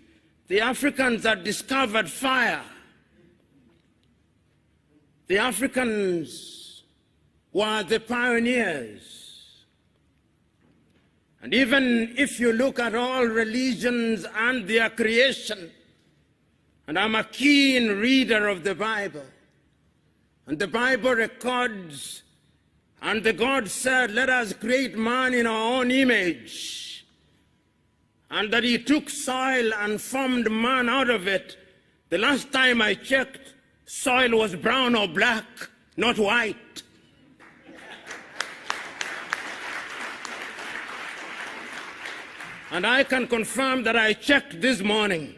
the Africans had discovered fire. The Africans were the pioneers. And even if you look at all religions and their creation, and I'm a keen reader of the Bible, and the Bible records, and the God said, let us create man in our own image, and that he took soil and formed man out of it. The last time I checked, soil was brown or black, not white. And I can confirm that I checked this morning.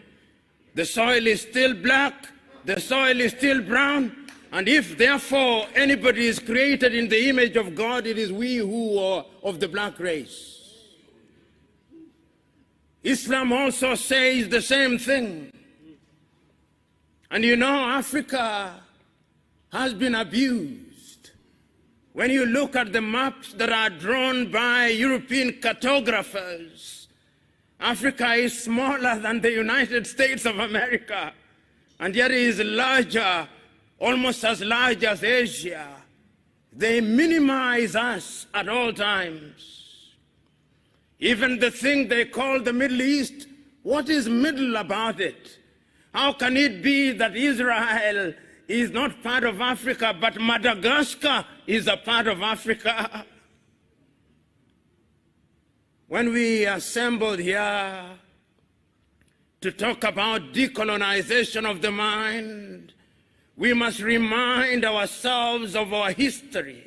The soil is still black, the soil is still brown, and if therefore anybody is created in the image of God, it is we who are of the black race. Islam also says the same thing. And you know, Africa has been abused. When you look at the maps that are drawn by European cartographers, Africa is smaller than the United States of America, and yet it is larger, almost as large as Asia. They minimize us at all times. Even the thing they call the Middle East, what is middle about it? How can it be that Israel is not part of Africa, but Madagascar is a part of Africa? When we assembled here to talk about decolonization of the mind, we must remind ourselves of our history.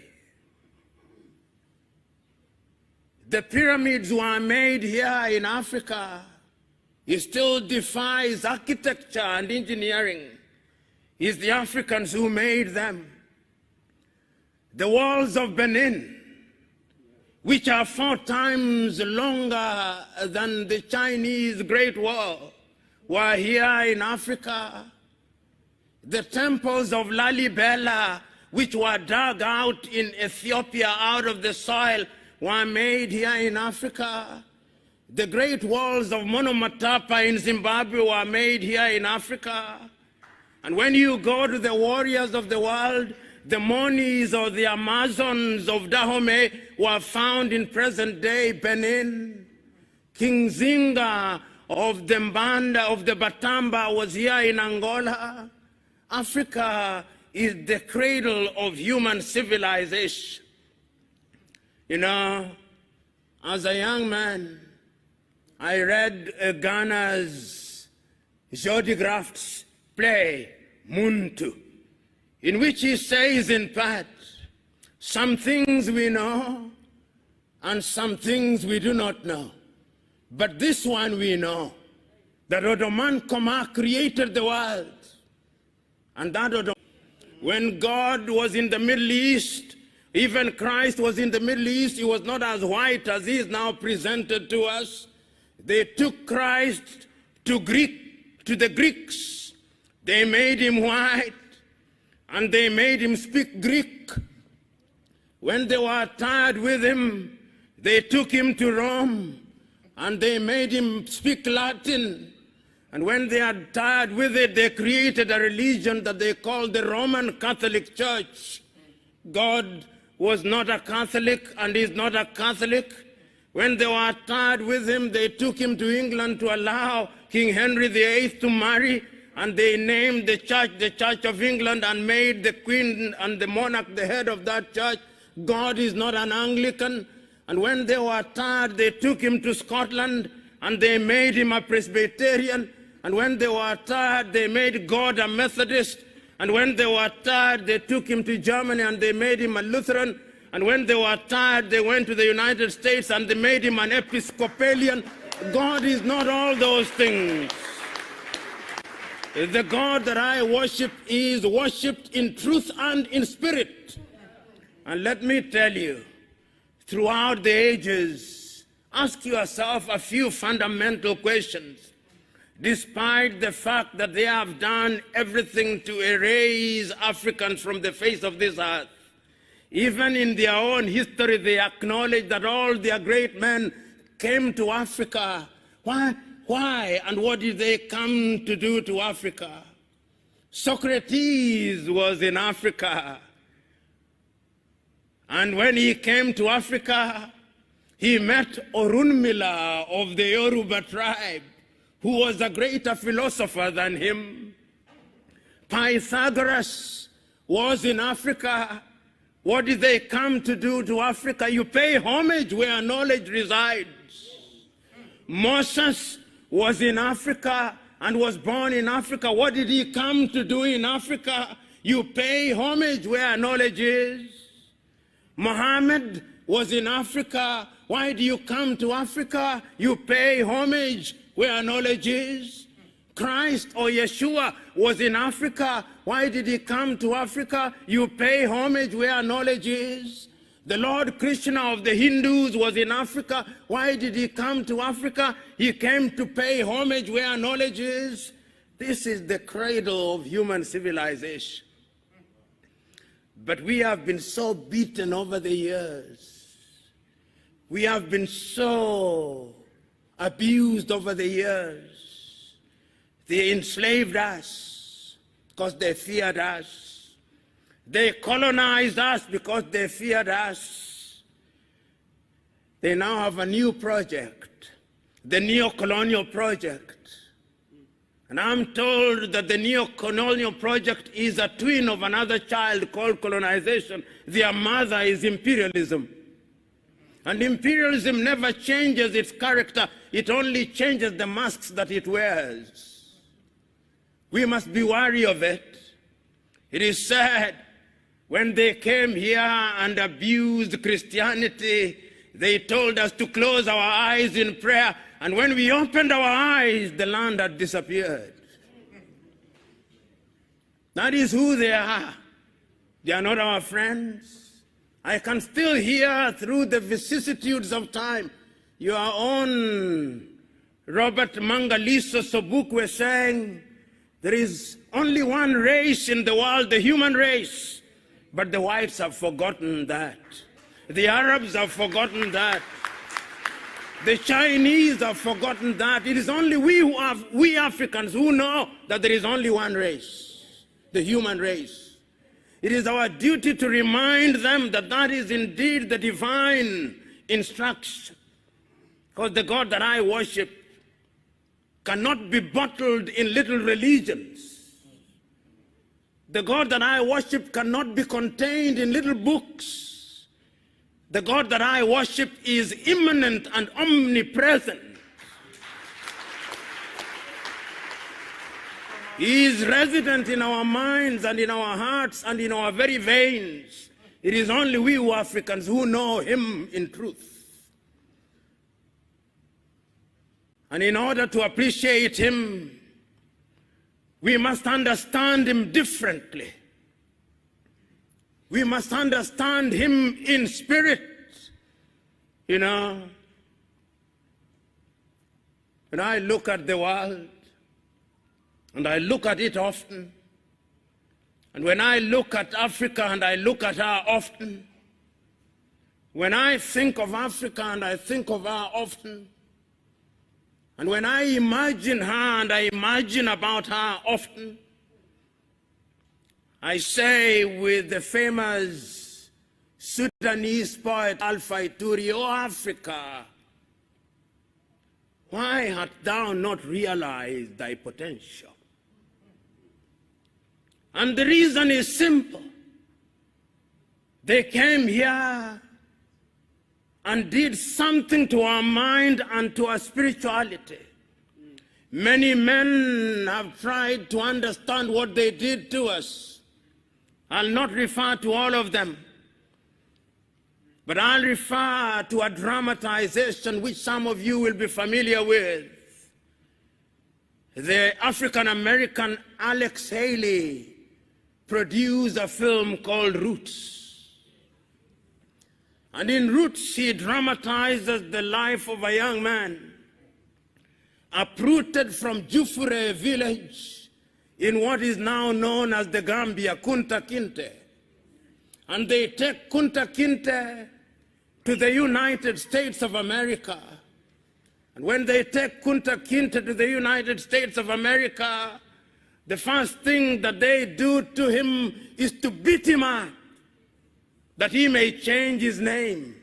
The pyramids were made here in Africa. It still defies architecture and engineering. It's the Africans who made them. The walls of Benin, which are 4 times longer than the Chinese Great Wall, were here in Africa. The temples of Lalibela, which were dug out in Ethiopia out of the soil, were made here in Africa. The great walls of Monomotapa in Zimbabwe were made here in Africa. And when you go to the warriors of the world, the Monis or the Amazons of Dahomey were found in present-day Benin. King Zinga of the Mbanda, of the Batamba, was here in Angola. Africa is the cradle of human civilization. You know, as a young man, I read Ghana's Jody Graft's play, Muntu, in which he says in part, some things we know and some things we do not know. But this one we know, that Odoman Koma created the world. And that when God was in the Middle East, even Christ was in the Middle East, he was not as white as he is now presented to us. They took Christ to the Greeks. They made him white, and they made him speak Greek. When they were tired with him, they took him to Rome, and they made him speak Latin. And when they had tired with it, they created a religion that they called the Roman Catholic Church. God was not a Catholic and is not a Catholic. When they were tired with him, they took him to England to allow King Henry VIII to marry, and they named the Church of England, and made the Queen and the monarch the head of that church. God is not an Anglican. And when they were tired, they took him to Scotland, and they made him a Presbyterian. And when they were tired, they made God a Methodist. And when they were tired, they took him to Germany, and they made him a Lutheran. And when they were tired, they went to the United States, and they made him an Episcopalian. God is not all those things. The God that I worship is worshipped in truth and in spirit. And let me tell you, throughout the ages, ask yourself a few fundamental questions. Despite the fact that they have done everything to erase Africans from the face of this earth, even in their own history, they acknowledge that all their great men came to Africa. Why? And what did they come to do to Africa? Socrates was in Africa. And when he came to Africa, he met Orunmila of the Yoruba tribe, who was a greater philosopher than him. Pythagoras was in Africa. What did they come to do to Africa? You pay homage where knowledge resides. Moses was in Africa and was born in Africa. What did he come to do in Africa? You pay homage where knowledge is. Muhammad was in Africa. Why do you come to Africa? You pay homage where knowledge is. Christ or Yeshua was in Africa. Why did he come to Africa? You pay homage where knowledge is. The Lord Krishna of the Hindus was in Africa. Why did he come to Africa? He came to pay homage where knowledge is. This is the cradle of human civilization. But we have been so beaten over the years. We have been so abused over the years. They enslaved us because they feared us. They colonized us because they feared us. They now have a new project, the neo-colonial project. And I'm told that the neo-colonial project is a twin of another child called colonization. Their mother is imperialism. And imperialism never changes its character. It only changes the masks that it wears. We must be wary of it. It is said, when they came here and abused Christianity, they told us to close our eyes in prayer. And when we opened our eyes, the land had disappeared. That is who they are. They are not our friends. I can still hear through the vicissitudes of time your own Robert Mangaliso Sobukwe saying, there is only one race in the world, the human race. But the whites have forgotten that. The Arabs have forgotten that. The Chinese have forgotten that. It is only we Africans who know that there is only one race, the human race. It is our duty to remind them that that is indeed the divine instruction. Because the God that I worship cannot be bottled in little religions. The God that I worship cannot be contained in little books. The God that I worship is immanent and omnipresent. He is resident in our minds and in our hearts and in our very veins. It is only we Africans who know him in truth. And in order to appreciate him, we must understand him differently. We must understand him in spirit. You know, when I look at the world, and I look at it often, and when I look at Africa and I look at her often, when I think of Africa and I think of her often, and when I imagine her and I imagine about her often, I say with the famous Sudanese poet Alpha Ituri, "O Africa, why hast thou not realized thy potential?" And the reason is simple. They came here and did something to our mind and to our spirituality. Many men have tried to understand what they did to us. I'll not refer to all of them. But I'll refer to a dramatization which some of you will be familiar with. The African-American Alex Haley produced a film called Roots. And in Roots, he dramatizes the life of a young man uprooted from Jufure village in what is now known as the Gambia, Kunta Kinte. And they take Kunta Kinte to the United States of America. And when they take Kunta Kinte to the United States of America, the first thing that they do to him is to beat him up, that he may change his name.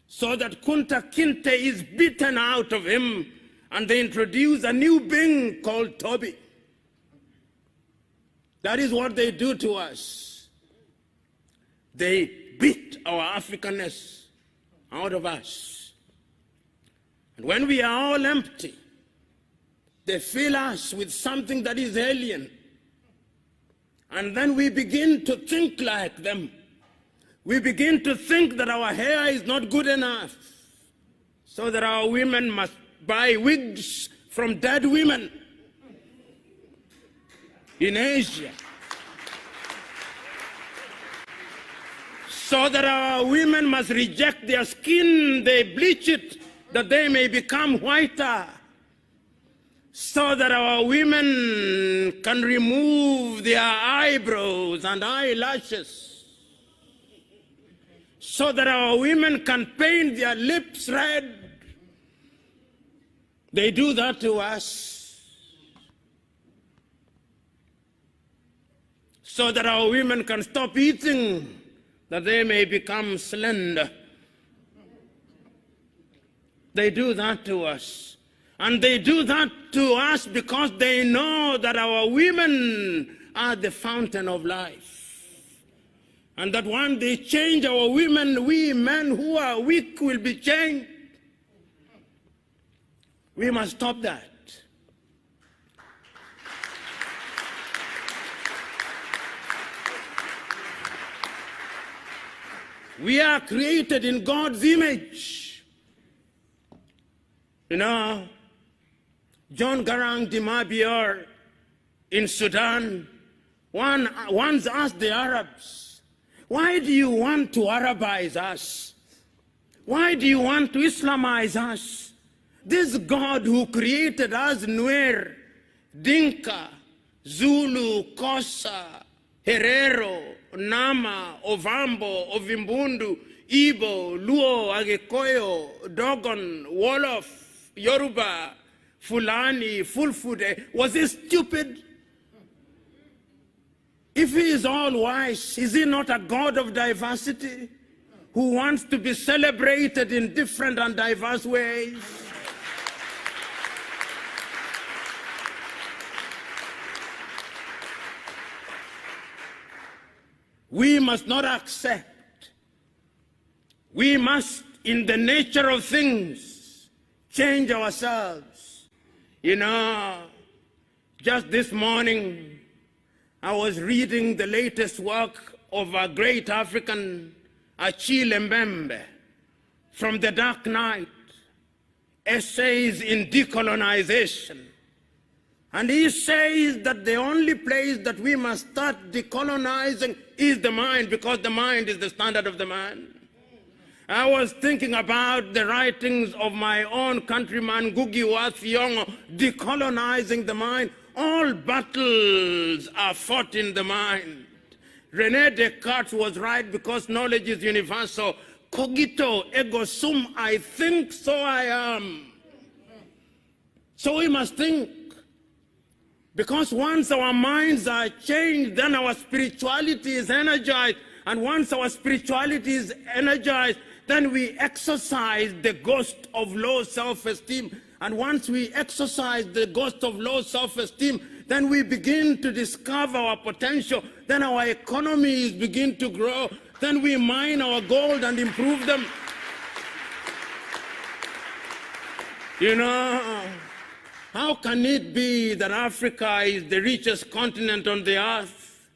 So that Kunta Kinte is beaten out of him, and they introduce a new being called Toby. That is what they do to us. They beat our Africanness out of us. And when we are all empty, they fill us with something that is alien. And then we begin to think like them. We begin to think that our hair is not good enough, so that our women must buy wigs from dead women in Asia. So that our women must reject their skin, they bleach it, that they may become whiter. So that our women can remove their eyebrows and eyelashes. So that our women can paint their lips red. They do that to us. So that our women can stop eating, that they may become slender. They do that to us. And they do that to us because they know that our women are the fountain of life. And that when they change our women, we men who are weak will be changed. We must stop that. We are created in God's image. You know, John Garang de Mabior in Sudan once asked the Arabs, why do you want to Arabize us? Why do you want to Islamize us? This God who created us, Nuer, Dinka, Zulu, Kosa, Herero, Nama, Ovambo, Ovimbundu, Igbo, Luo, Agekoyo, Dogon, Wolof, Yoruba, Fulani, Fulfude, was he stupid? If he is all wise, is he not a God of diversity who wants to be celebrated in different and diverse ways? We must not accept. We must, in the nature of things, change ourselves. You know, just this morning, I was reading the latest work of a great African, Achille Mbembe, from The Dark Night, Essays in Decolonization. And he says that the only place that we must start decolonizing is the mind, because the mind is the standard of the man. I was thinking about the writings of my own countryman, Ngugi wa Thiong'o, decolonizing the mind. All battles are fought in the mind. René Descartes was right because knowledge is universal. Cogito ergo sum, I think, so I am. So we must think. Because once our minds are changed, then our spirituality is energized. And once our spirituality is energized, then we exercise the ghost of low self-esteem. And once we exercise the ghost of low self-esteem, then we begin to discover our potential. Then our economies begin to grow. Then we mine our gold and improve them. You know, how can it be that Africa is the richest continent on the earth,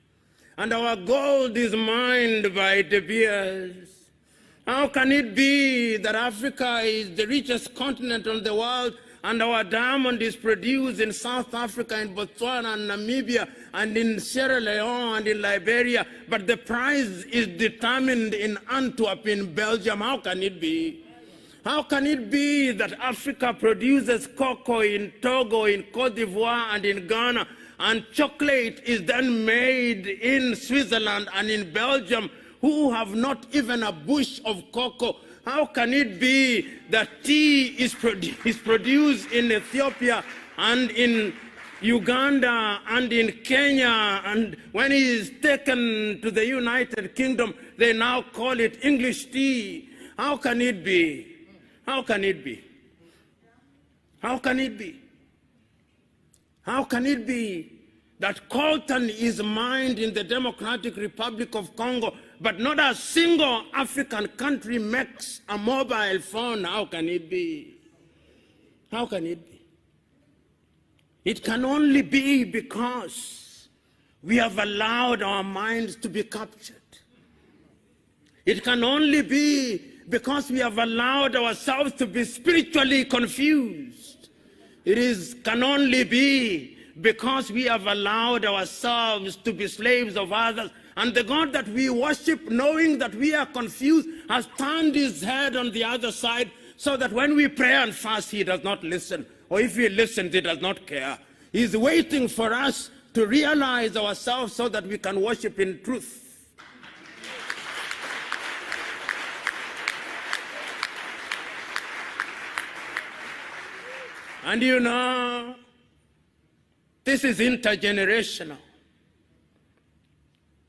and our gold is mined by De Beers, How can it be that Africa is the richest continent on the world and our diamond is produced in South Africa, in Botswana, and Namibia, and in Sierra Leone, and in Liberia, but the price is determined in Antwerp, in Belgium? How can it be? How can it be that Africa produces cocoa in Togo, in Cote d'Ivoire, and in Ghana, and chocolate is then made in Switzerland and in Belgium, who have not even a bush of cocoa? How can it be that tea is produced in Ethiopia and in Uganda and in Kenya, and when it is taken to the United Kingdom, they now call it English tea? How can it be? How can it be? How can it be? How can it be that coltan is mined in the Democratic Republic of Congo, but not a single African country makes a mobile phone? How can it be? How can it be? It can only be because we have allowed our minds to be captured. It can only be because we have allowed ourselves to be spiritually confused. Can only be because we have allowed ourselves to be slaves of others. And the God that we worship, knowing that we are confused, has turned his head on the other side, so that when we pray and fast, he does not listen. Or if he listens, he does not care. He's waiting for us to realize ourselves so that we can worship in truth. And you know, this is intergenerational.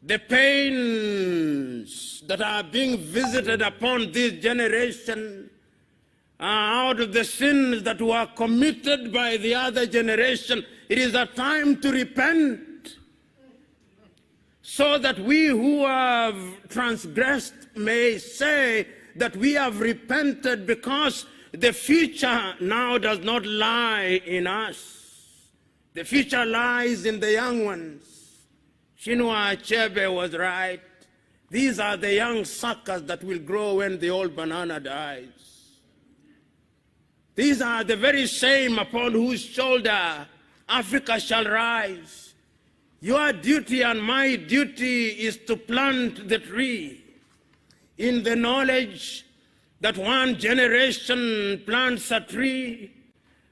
The pains that are being visited upon this generation are out of the sins that were committed by the other generation. It is a time to repent, so that we who have transgressed may say that we have repented, because the future now does not lie in us. The future lies in the young ones. Chinua Achebe was right. These are the young suckers that will grow when the old banana dies. These are the very same upon whose shoulder Africa shall rise. Your duty and my duty is to plant the tree in the knowledge that one generation plants a tree,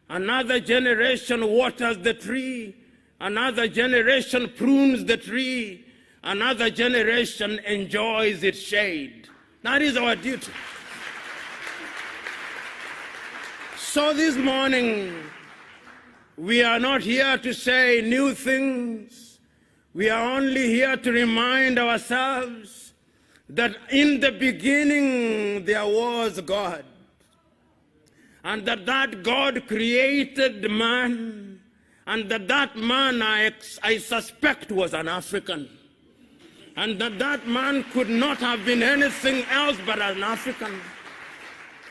another generation waters the tree, another generation prunes the tree, another generation enjoys its shade. That is our duty. So this morning, we are not here to say new things. We are only here to remind ourselves that in the beginning there was God, and that God created man, and that man, I suspect, was an African, and that man could not have been anything else but an African.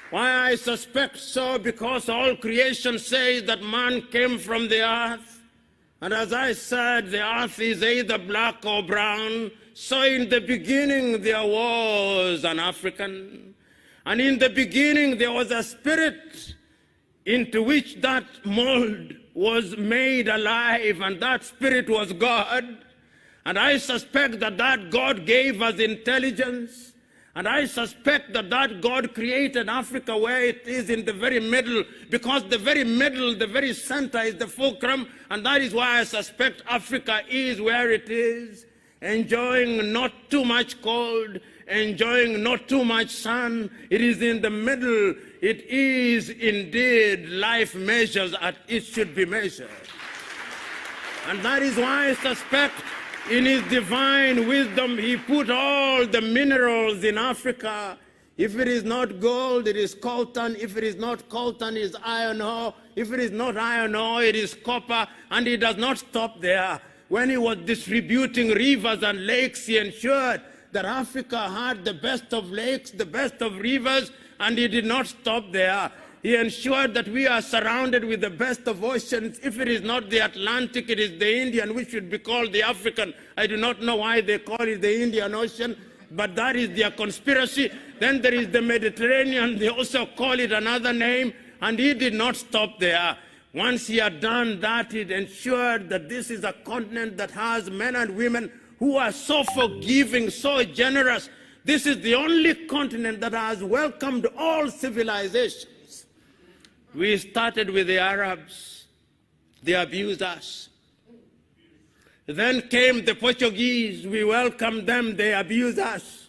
Why I suspect so? Because all creation says that man came from the earth, and as I said, the earth is either black or brown. So in the beginning there was an African, and in the beginning there was a spirit into which that mold was made alive, and that spirit was God. And I suspect that God gave us intelligence, and I suspect that God created Africa where it is in the very middle, because the very middle, the very center is the fulcrum, and that is why I suspect Africa is where it is, enjoying not too much cold, enjoying not too much sun. It is in the middle. It is indeed life measures as it should be measured. And that is why I suspect in his divine wisdom he put all the minerals in Africa. If it is not gold, it is coltan. If it is not coltan, it is iron ore. If it is not iron ore, it is copper. And he does not stop there. When he was distributing rivers and lakes, he ensured that Africa had the best of lakes, the best of rivers, and he did not stop there. He ensured that we are surrounded with the best of oceans. If it is not the Atlantic, it is the Indian, which should be called the African. I do not know why they call it the Indian Ocean. but that is their conspiracy. Then there is the Mediterranean. They also call it another name, and he did not stop there. Once he had done that, it ensured that this is a continent that has men and women who are so forgiving, so generous. This is the only continent that has welcomed all civilizations. We started with the Arabs. They abused us. Then came the Portuguese. We welcomed them. They abused us.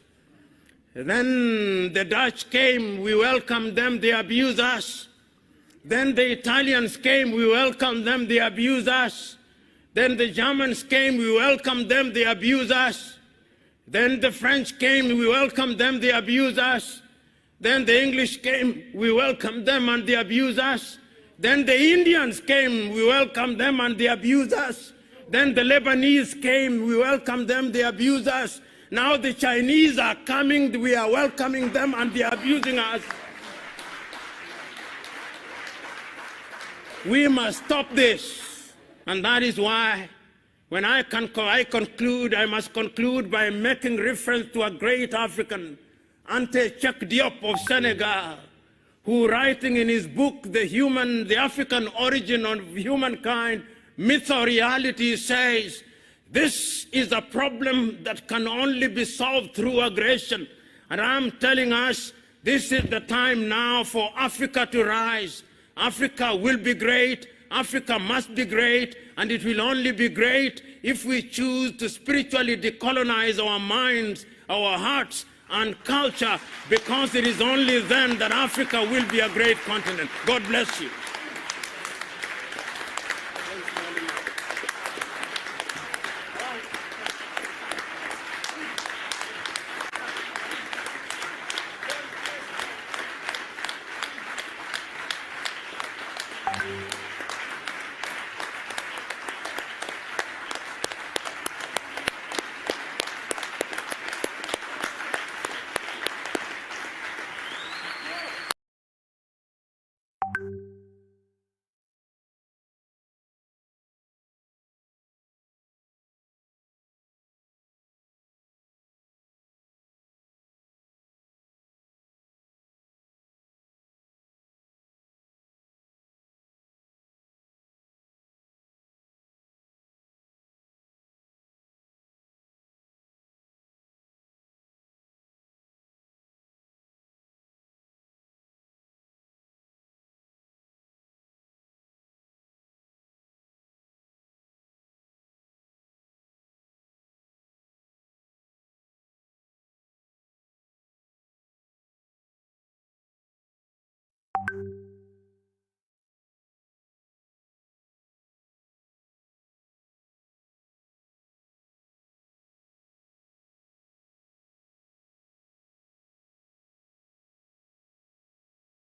Then the Dutch came. We welcomed them. They abused us. Then the Italians came. We welcomed them. They abused us. Then the Germans came. We welcomed them. They abused us. Then the French came. We welcomed them. They abused us. Then the English came. We welcomed them and they abused us. Then the Indians came. We welcomed them and they abused us. Then the Lebanese came, we welcomed them, they abused us. Now the Chinese are coming, we are welcoming them and they are abusing us. We must stop this. And that is why when I conclude, I must conclude by making reference to a great African, Ante Cheikh Diop of Senegal, who writing in his book, The African Origin of Humankind, Myth or Reality, says, this is a problem that can only be solved through aggression. And I'm telling us, this is the time now for Africa to rise. Africa will be great, Africa must be great, and it will only be great if we choose to spiritually decolonize our minds, our hearts, and culture, because it is only then that Africa will be a great continent. God bless you.